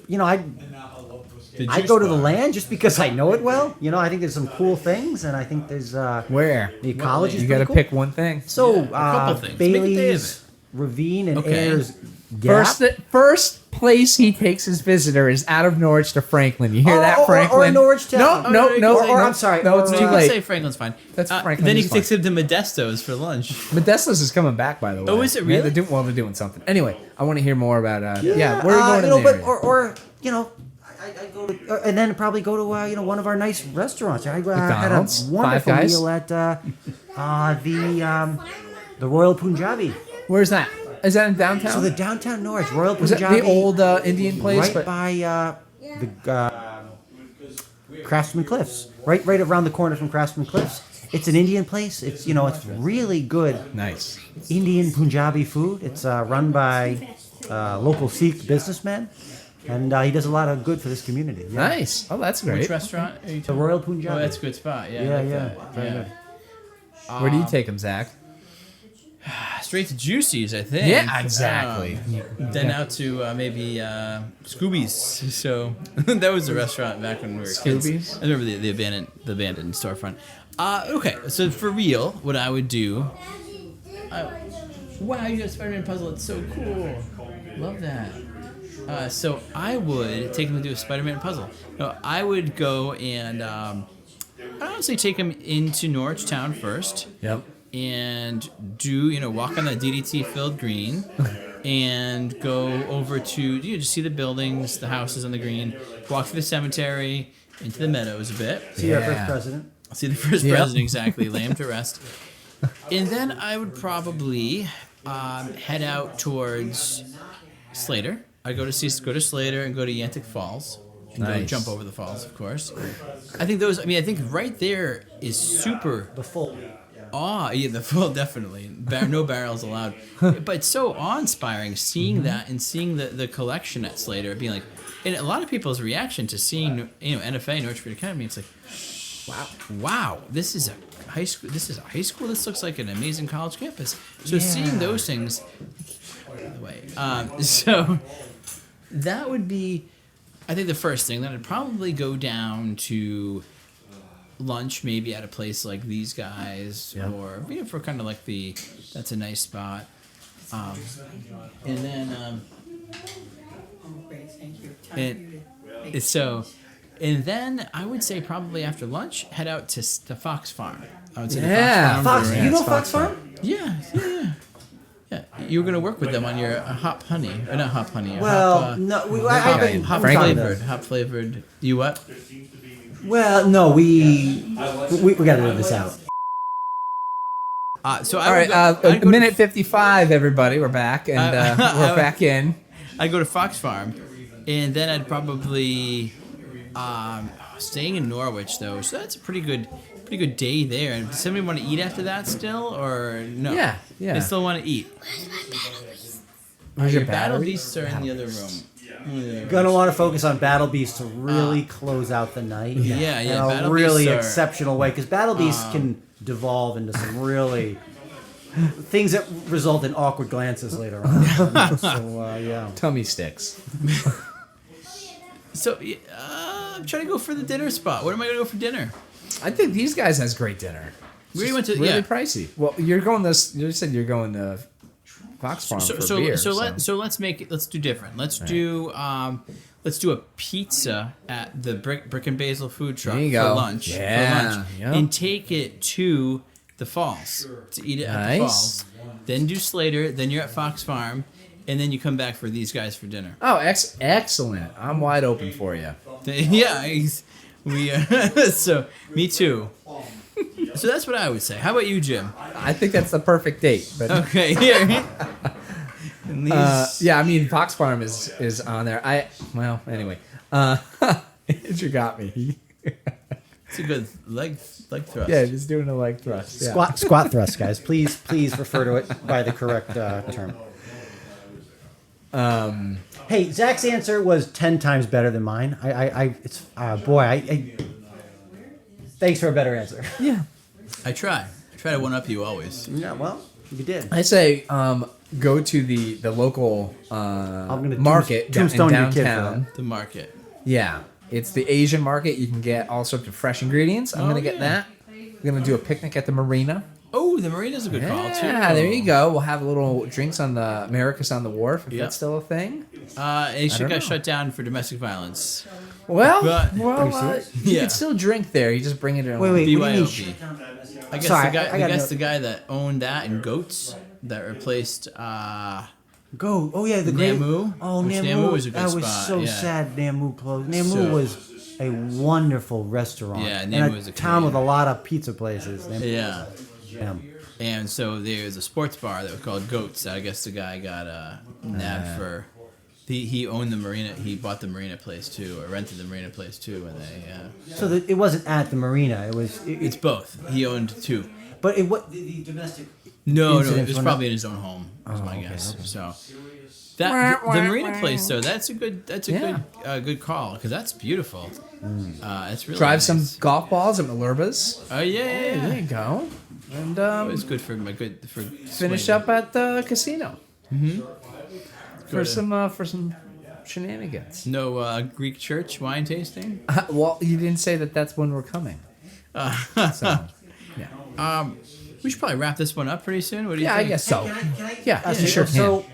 [SPEAKER 2] The
[SPEAKER 3] I
[SPEAKER 2] juice
[SPEAKER 3] go to the
[SPEAKER 2] bar.
[SPEAKER 3] land just because I know it well. I think there's some cool things, and I think there's
[SPEAKER 1] Where?
[SPEAKER 3] the ecology.
[SPEAKER 1] You got to pick one thing.
[SPEAKER 3] So
[SPEAKER 2] couple things. Make a day of
[SPEAKER 3] Bailey's Ravine and
[SPEAKER 2] Okay.
[SPEAKER 3] Ayers Gap.
[SPEAKER 1] First place he takes his visitor is out of Norwich to Franklin. You hear that,
[SPEAKER 3] or
[SPEAKER 1] Franklin?
[SPEAKER 3] Norwich Town.
[SPEAKER 1] No,
[SPEAKER 3] Oh,
[SPEAKER 1] no,
[SPEAKER 2] no,
[SPEAKER 1] no.
[SPEAKER 2] or
[SPEAKER 3] I'm sorry,
[SPEAKER 1] No, it's
[SPEAKER 3] or,
[SPEAKER 1] too
[SPEAKER 2] You
[SPEAKER 1] late.
[SPEAKER 2] can say Franklin's fine.
[SPEAKER 1] That's Franklin's
[SPEAKER 2] Then he
[SPEAKER 1] fine.
[SPEAKER 2] takes him to Modesto's for lunch.
[SPEAKER 1] Modestos is coming back, by the way.
[SPEAKER 2] Oh, is it
[SPEAKER 1] Yeah,
[SPEAKER 2] really?
[SPEAKER 1] they're doing something. Anyway, I want to hear more about. Where are you going in
[SPEAKER 3] but
[SPEAKER 1] there?
[SPEAKER 3] I go to, and then probably go to one of our nice restaurants. I had a
[SPEAKER 1] McDonald's?
[SPEAKER 3] wonderful
[SPEAKER 1] Five Guys?
[SPEAKER 3] meal at the Royal Punjabi.
[SPEAKER 1] Where's that? Is that in downtown?
[SPEAKER 3] So the downtown Norwich Royal
[SPEAKER 1] Was it
[SPEAKER 3] Punjabi,
[SPEAKER 1] the old Indian place?
[SPEAKER 3] right
[SPEAKER 1] But
[SPEAKER 3] by the Craftsman Cliffs, right around the corner from Craftsman Cliffs. It's an Indian place. It's it's really good
[SPEAKER 1] nice.
[SPEAKER 3] Indian Punjabi food. It's run by local Sikh businessman, and he does a lot of good for this community. Yeah.
[SPEAKER 1] Nice. Oh, that's great.
[SPEAKER 2] Which restaurant are you
[SPEAKER 3] The
[SPEAKER 2] talking
[SPEAKER 3] Royal
[SPEAKER 2] about?
[SPEAKER 3] Punjabi.
[SPEAKER 2] Oh, that's a good spot. Yeah. I
[SPEAKER 3] Yeah,
[SPEAKER 2] like
[SPEAKER 3] yeah.
[SPEAKER 2] that.
[SPEAKER 3] Very
[SPEAKER 2] Yeah.
[SPEAKER 3] good.
[SPEAKER 1] Where do you take him, Zach?
[SPEAKER 2] Straight to Juicy's, I think.
[SPEAKER 1] Yeah, exactly.
[SPEAKER 2] Then out to maybe Scooby's. So that was a restaurant back when we were kids.
[SPEAKER 1] Scooby's?
[SPEAKER 2] I remember the abandoned storefront. Okay, so for real, what I would do. Wow, you got a Spider-Man puzzle. It's so cool. Love that. So I would take him to do a Spider-Man puzzle. No, I would go and I'd honestly take him into Norwich Town first.
[SPEAKER 1] Yep.
[SPEAKER 2] And do walk on that DDT filled green and go over to just see the buildings, the houses on the green, walk through the cemetery, into the meadows a bit.
[SPEAKER 3] See our
[SPEAKER 1] Yeah.
[SPEAKER 3] first president.
[SPEAKER 2] See the first
[SPEAKER 1] Yep.
[SPEAKER 2] president, exactly, lay him to rest. And then I would probably head out towards Slater. I'd go to Slater and go to Yantic Falls. And go
[SPEAKER 1] Nice.
[SPEAKER 2] jump over the falls, of course. I think right there is super
[SPEAKER 3] The full.
[SPEAKER 2] yeah, the full definitely. No barrels allowed. But it's so awe-inspiring seeing that and seeing the collection at Slater, being like, and a lot of people's reaction to seeing NFA, Norwich Free Academy, it's like, wow, this is a high school. This is a high school. This looks like an amazing college campus. So seeing those things, by the way, so that would be, I think, the first thing. Then I'd probably go down to lunch maybe at a place like these guys or for kind of like that's a nice spot, and then
[SPEAKER 4] Great, thank you. Time
[SPEAKER 2] And-
[SPEAKER 4] for you to make
[SPEAKER 2] and then I would say probably after lunch head out to the Fox Farm. I would say
[SPEAKER 1] Yeah.
[SPEAKER 2] the Fox Farm.
[SPEAKER 3] Fox,
[SPEAKER 1] Yeah,
[SPEAKER 3] you know
[SPEAKER 1] it's
[SPEAKER 3] Fox
[SPEAKER 1] Fox
[SPEAKER 3] Farm?
[SPEAKER 2] Yeah. you were gonna work with them on your hop honey, or not hop honey.
[SPEAKER 3] Well, no, I've been
[SPEAKER 2] hop
[SPEAKER 3] I'm trying to-
[SPEAKER 2] flavored. Hop flavored. You what?
[SPEAKER 3] Well, no, we got to live this out.
[SPEAKER 2] So I
[SPEAKER 1] All
[SPEAKER 2] would
[SPEAKER 1] right,
[SPEAKER 2] go, I'd go
[SPEAKER 1] minute 55, everybody. We're back, and we're back in.
[SPEAKER 2] I'd go to Fox Farm, and then I'd probably staying in Norwich though. So that's a pretty good day there. Does somebody want to eat after that still, or no?
[SPEAKER 1] Yeah.
[SPEAKER 2] They still want to eat.
[SPEAKER 1] Where's
[SPEAKER 2] Your battle beasts are in the other room.
[SPEAKER 3] Gonna want to focus on Battle Beast to really close out the night.
[SPEAKER 2] Yeah.
[SPEAKER 3] In a
[SPEAKER 2] Battle
[SPEAKER 3] really
[SPEAKER 2] Beasts are-
[SPEAKER 3] exceptional way, because Battle Beast can devolve into some really things that result in awkward glances later on. So yeah.
[SPEAKER 1] Tummy sticks.
[SPEAKER 2] So I'm trying to go for the dinner spot. What am I gonna go for dinner?
[SPEAKER 1] I think these guys has great dinner.
[SPEAKER 2] We went to
[SPEAKER 1] Really pricey. Well, you're going this. You said you're going to Fox Farm for beer.
[SPEAKER 2] Let's make it. Let's do different. Let's do a pizza at the Brick and Basil food truck
[SPEAKER 1] There you
[SPEAKER 2] for
[SPEAKER 1] go.
[SPEAKER 2] lunch.
[SPEAKER 1] Yeah, yep.
[SPEAKER 2] And take it to the Falls to eat it at the Falls. Then do Slater. Then you're at Fox Farm, and then you come back for these guys for dinner.
[SPEAKER 1] Oh, excellent! I'm wide open for you.
[SPEAKER 2] Yeah, we. So me too. So that's what I would say. How about you, Jim?
[SPEAKER 1] I think that's the perfect date. But
[SPEAKER 2] Okay, here. And these-
[SPEAKER 1] yeah, I mean Fox Farm is on there. Anyway, Andrew got me.
[SPEAKER 2] It's a good leg thrust.
[SPEAKER 1] Yeah, just doing a leg thrust. Yeah.
[SPEAKER 3] Squat thrust, guys. Please refer to it by the correct term. Hey, Zach's answer was 10 times better than mine. Thanks for a better answer.
[SPEAKER 1] Yeah.
[SPEAKER 2] I try to one up you always.
[SPEAKER 3] Yeah, well, you did.
[SPEAKER 1] I say go to the local
[SPEAKER 3] gonna
[SPEAKER 1] market
[SPEAKER 3] tombstone
[SPEAKER 1] in
[SPEAKER 3] your kid for
[SPEAKER 1] downtown.
[SPEAKER 2] The market.
[SPEAKER 1] Yeah, it's the Asian market. You can get all sorts of fresh ingredients. I'm gonna get that. We're gonna do a picnic at the marina.
[SPEAKER 2] Oh, the marina's a good call too.
[SPEAKER 1] Yeah, there you go. We'll have little drinks on the Americas on the Wharf if
[SPEAKER 2] Yeah.
[SPEAKER 1] that's still a thing.
[SPEAKER 2] It
[SPEAKER 1] don't know.
[SPEAKER 2] got shut down for domestic violence.
[SPEAKER 1] Well,
[SPEAKER 2] But-
[SPEAKER 1] you
[SPEAKER 2] Yeah.
[SPEAKER 1] can still drink there. You just bring it in.
[SPEAKER 3] Wait, what do you mean?
[SPEAKER 2] BYOB. I guess
[SPEAKER 3] Sorry,
[SPEAKER 2] the guy.
[SPEAKER 3] I
[SPEAKER 2] I
[SPEAKER 3] gotta
[SPEAKER 2] guess
[SPEAKER 3] know-
[SPEAKER 2] the guy that owned that and goats that replaced.
[SPEAKER 3] Go. Oh yeah, the great.
[SPEAKER 2] Namu?
[SPEAKER 3] Oh,
[SPEAKER 2] Which
[SPEAKER 3] Namu.
[SPEAKER 2] Namu was a good
[SPEAKER 3] That was
[SPEAKER 2] spot,
[SPEAKER 3] so
[SPEAKER 2] yeah.
[SPEAKER 3] sad. Namu closed. Namu
[SPEAKER 2] So-
[SPEAKER 3] was a wonderful restaurant.
[SPEAKER 2] Yeah,
[SPEAKER 3] in
[SPEAKER 2] Namu
[SPEAKER 3] a
[SPEAKER 2] was a
[SPEAKER 3] town with a
[SPEAKER 2] Canadian.
[SPEAKER 3] lot of pizza places. Namu
[SPEAKER 2] Yeah.
[SPEAKER 3] was a gem.
[SPEAKER 2] And so there's a sports bar that was called Goats. That I guess the guy got nabbed for. He owned the marina. He bought the marina place too, or rented the marina place too. And they.
[SPEAKER 3] So it wasn't at the marina. It was.
[SPEAKER 2] It's both. He owned two.
[SPEAKER 3] But it what the domestic.
[SPEAKER 2] No, it
[SPEAKER 3] Incidents
[SPEAKER 2] was
[SPEAKER 3] were
[SPEAKER 2] probably
[SPEAKER 3] not-
[SPEAKER 2] in his own home. Was my
[SPEAKER 3] okay,
[SPEAKER 2] guess.
[SPEAKER 3] okay.
[SPEAKER 2] So that the marina place though, that's a good call because that's beautiful. It's really
[SPEAKER 1] Drive
[SPEAKER 2] nice.
[SPEAKER 1] some golf balls at Malurba's.
[SPEAKER 2] Oh yeah.
[SPEAKER 1] There you go. And
[SPEAKER 2] It was good for
[SPEAKER 1] finish up at the casino for
[SPEAKER 2] to-
[SPEAKER 1] some shenanigans.
[SPEAKER 2] No Greek church wine tasting.
[SPEAKER 1] Well, you didn't say that's when we're coming. So, yeah.
[SPEAKER 2] We should probably wrap this one up pretty soon. What do you
[SPEAKER 1] Yeah, I
[SPEAKER 2] think?
[SPEAKER 1] guess so.
[SPEAKER 3] Can I
[SPEAKER 1] Yeah,
[SPEAKER 3] ask
[SPEAKER 1] you
[SPEAKER 3] you-
[SPEAKER 1] sure can.
[SPEAKER 3] So,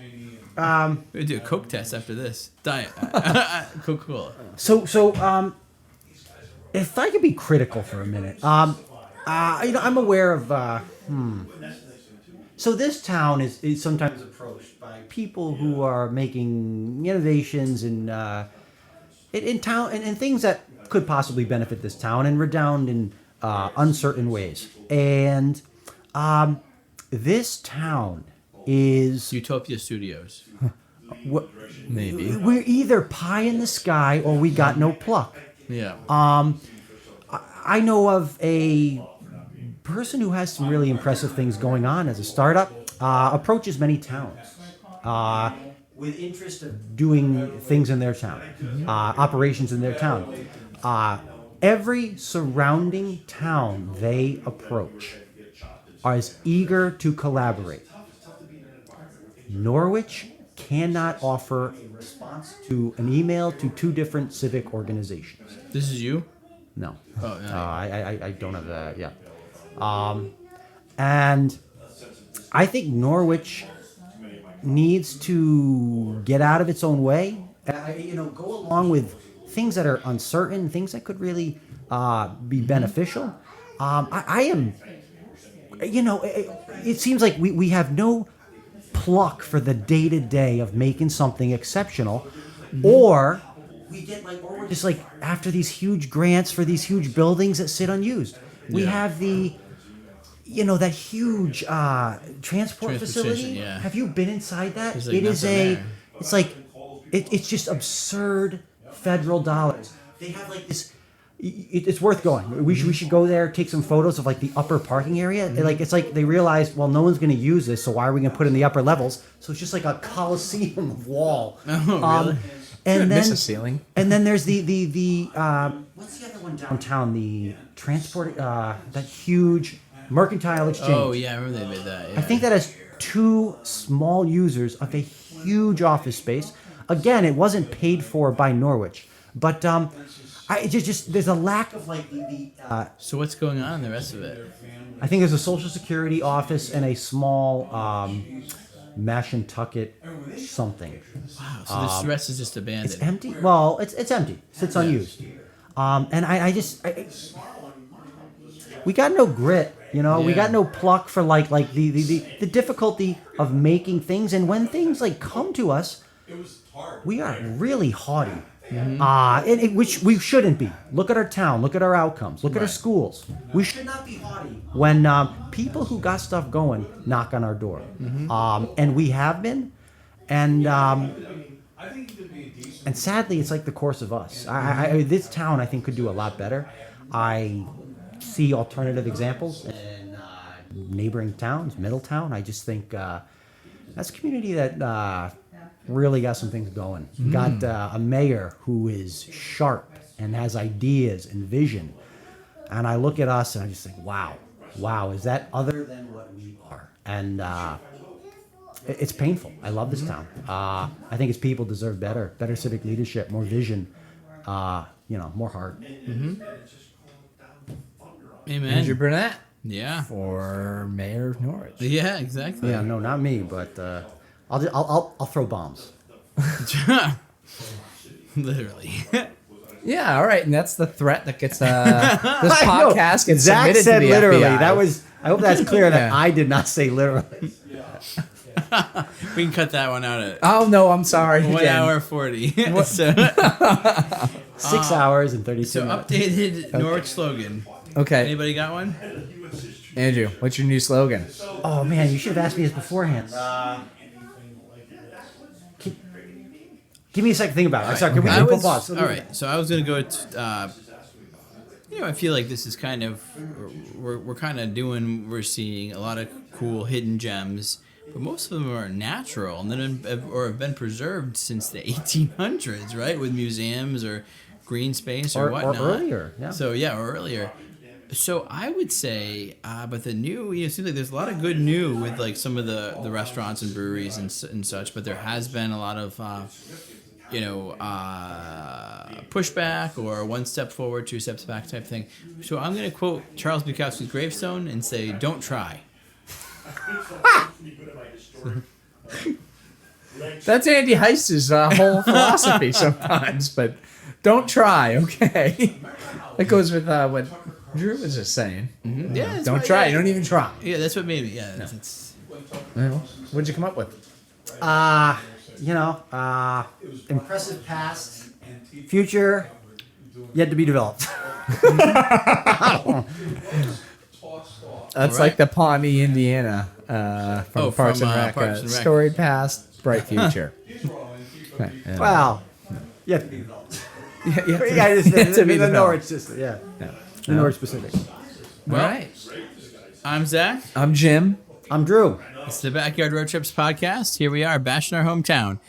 [SPEAKER 2] We'll do a Coke test after this. Diet Coca-Cola.
[SPEAKER 3] So, if I could be critical for a minute, I'm aware of. So this town is sometimes approached by people who are making innovations in town and things that could possibly benefit this town and redound in uncertain ways. And this town is
[SPEAKER 2] Utopia Studios.
[SPEAKER 1] Maybe.
[SPEAKER 3] we're either pie in the sky or we got no pluck.
[SPEAKER 2] Yeah.
[SPEAKER 3] I know of a person who has some really impressive things going on as a startup, approaches many towns with interest of doing things in their town, operations in their town. Every surrounding town they approach are as eager to collaborate. Norwich cannot offer a response to an email to two different civic organizations.
[SPEAKER 2] This is you?
[SPEAKER 3] No.
[SPEAKER 2] Oh, no.
[SPEAKER 3] I don't have that yet. And I think Norwich needs to get out of its own way. Go along with things that are uncertain, things that could really be beneficial. I am. It seems like we have no pluck for the day to day of making something exceptional, or we get like, or we're just like after these huge grants for these huge buildings that sit unused. We have the, that huge transport facility.
[SPEAKER 2] Yeah.
[SPEAKER 3] Have you been inside that?
[SPEAKER 2] There's, like,
[SPEAKER 3] It is
[SPEAKER 2] nothing there.
[SPEAKER 3] it's like, it's just absurd federal dollars. They have like this. It's worth going. We should go there, take some photos of like the upper parking area. Like it's like they realized, well, no one's going to use this, so why are we going to put it in the upper levels? So it's just like a coliseum of wall.
[SPEAKER 2] Oh, really?
[SPEAKER 3] And
[SPEAKER 1] Miss
[SPEAKER 3] then
[SPEAKER 1] a ceiling.
[SPEAKER 3] and then there's the what's the other one downtown? The transport that huge mercantile exchange.
[SPEAKER 2] Oh yeah, I remember they made that. Yeah.
[SPEAKER 3] I think that has 2 small users of a huge office space. Again, it wasn't paid for by Norwich, but I just there's a lack of like the
[SPEAKER 2] So what's going on in the rest of it?
[SPEAKER 3] I think there's a social security office and a small Mashantucket something.
[SPEAKER 2] Wow. So this rest is just abandoned.
[SPEAKER 3] It's empty. Well, it's empty. Sits unused. And I we got no grit, We
[SPEAKER 2] Yeah.
[SPEAKER 3] got no pluck for like the difficulty of making things, and when things like come to us, we are really haughty. Which we shouldn't be. Look at our town. Look at our outcomes. Look at our schools. We should not be haughty when people who got stuff going knock on our door, and we have been, and sadly, it's like the course of us. This town, I think, could do a lot better. I see alternative examples in neighboring towns, Middletown. I just think that's a community that. Really got some things going. Got a mayor who is sharp and has ideas and vision. And I look at us and I just think, wow, is that other than what we are? And it's painful. I love this town. I think its people deserve better civic leadership, more vision, more heart.
[SPEAKER 2] Amen.
[SPEAKER 1] Andrew Burnett
[SPEAKER 2] Yeah.
[SPEAKER 1] for mayor of Norwich.
[SPEAKER 2] Yeah. Exactly.
[SPEAKER 3] Yeah, no, not me, but I'll throw bombs.
[SPEAKER 2] Literally.
[SPEAKER 1] Yeah, all right, and that's the threat that gets this podcast gets
[SPEAKER 3] Zach
[SPEAKER 1] submitted
[SPEAKER 3] said
[SPEAKER 1] to the
[SPEAKER 3] literally.
[SPEAKER 1] FBI.
[SPEAKER 3] I hope that's clear that
[SPEAKER 1] Yeah.
[SPEAKER 3] I did not say literally.
[SPEAKER 2] We can cut that one out at
[SPEAKER 1] Oh no, I'm sorry.
[SPEAKER 2] 1
[SPEAKER 1] Jen.
[SPEAKER 2] hour 40. so
[SPEAKER 3] 6 hours and 32
[SPEAKER 2] so
[SPEAKER 3] minutes.
[SPEAKER 2] updated Norwich slogan.
[SPEAKER 1] Okay,
[SPEAKER 2] Anybody got one?
[SPEAKER 1] Andrew, what's your new slogan?
[SPEAKER 3] Oh man, you should have asked me this beforehand. Give me a second to think about it. I'm sorry, can we
[SPEAKER 2] I
[SPEAKER 3] put
[SPEAKER 2] was,
[SPEAKER 3] pause?
[SPEAKER 2] all right, so I was gonna go to, I feel like this is kind of, we're kind of we're seeing a lot of cool hidden gems, but most of them are natural and then have been preserved since the 1800s, right? With museums or green space or whatnot.
[SPEAKER 3] Or earlier, yeah.
[SPEAKER 2] So yeah, or earlier. So I would say, but the new, it seems like there's a lot of good new with like some of the restaurants and breweries and such, but there has been a lot of, pushback or 1 step forward, 2 steps back type thing. So I'm going to quote Charles Bukowski's gravestone and say, "Don't try."
[SPEAKER 1] That's Andy Heist's whole philosophy sometimes, but don't try, okay? That goes with what Drew was just saying.
[SPEAKER 2] Mm-hmm. Yeah, that's
[SPEAKER 1] Don't
[SPEAKER 2] what-
[SPEAKER 1] try,
[SPEAKER 2] yeah.
[SPEAKER 1] don't even try.
[SPEAKER 2] Yeah, that's what made me. Yeah, that's
[SPEAKER 1] Well, what'd you come up with?
[SPEAKER 3] Impressive past, future, yet to be developed.
[SPEAKER 1] That's
[SPEAKER 2] All
[SPEAKER 1] like
[SPEAKER 2] right.
[SPEAKER 1] the Pawnee, Indiana, from Parks
[SPEAKER 2] from,
[SPEAKER 1] and Rec.
[SPEAKER 2] Parks and Rec.
[SPEAKER 1] Storied past, bright future. Okay, yeah.
[SPEAKER 3] Wow, yet to be developed.
[SPEAKER 1] Yeah,
[SPEAKER 3] Yeah,
[SPEAKER 1] to be
[SPEAKER 3] the
[SPEAKER 1] developed.
[SPEAKER 3] Norwich system, yeah. The Norwich Pacific.
[SPEAKER 1] All right.
[SPEAKER 2] I'm Zach.
[SPEAKER 1] I'm Jim.
[SPEAKER 3] I'm Drew.
[SPEAKER 2] It's the Backyard Road Trips podcast. Here we are, bashing our hometown.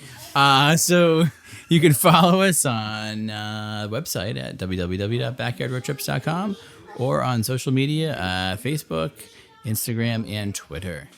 [SPEAKER 2] So you can follow us on the website at www.backyardroadtrips.com or on social media, Facebook, Instagram, and Twitter.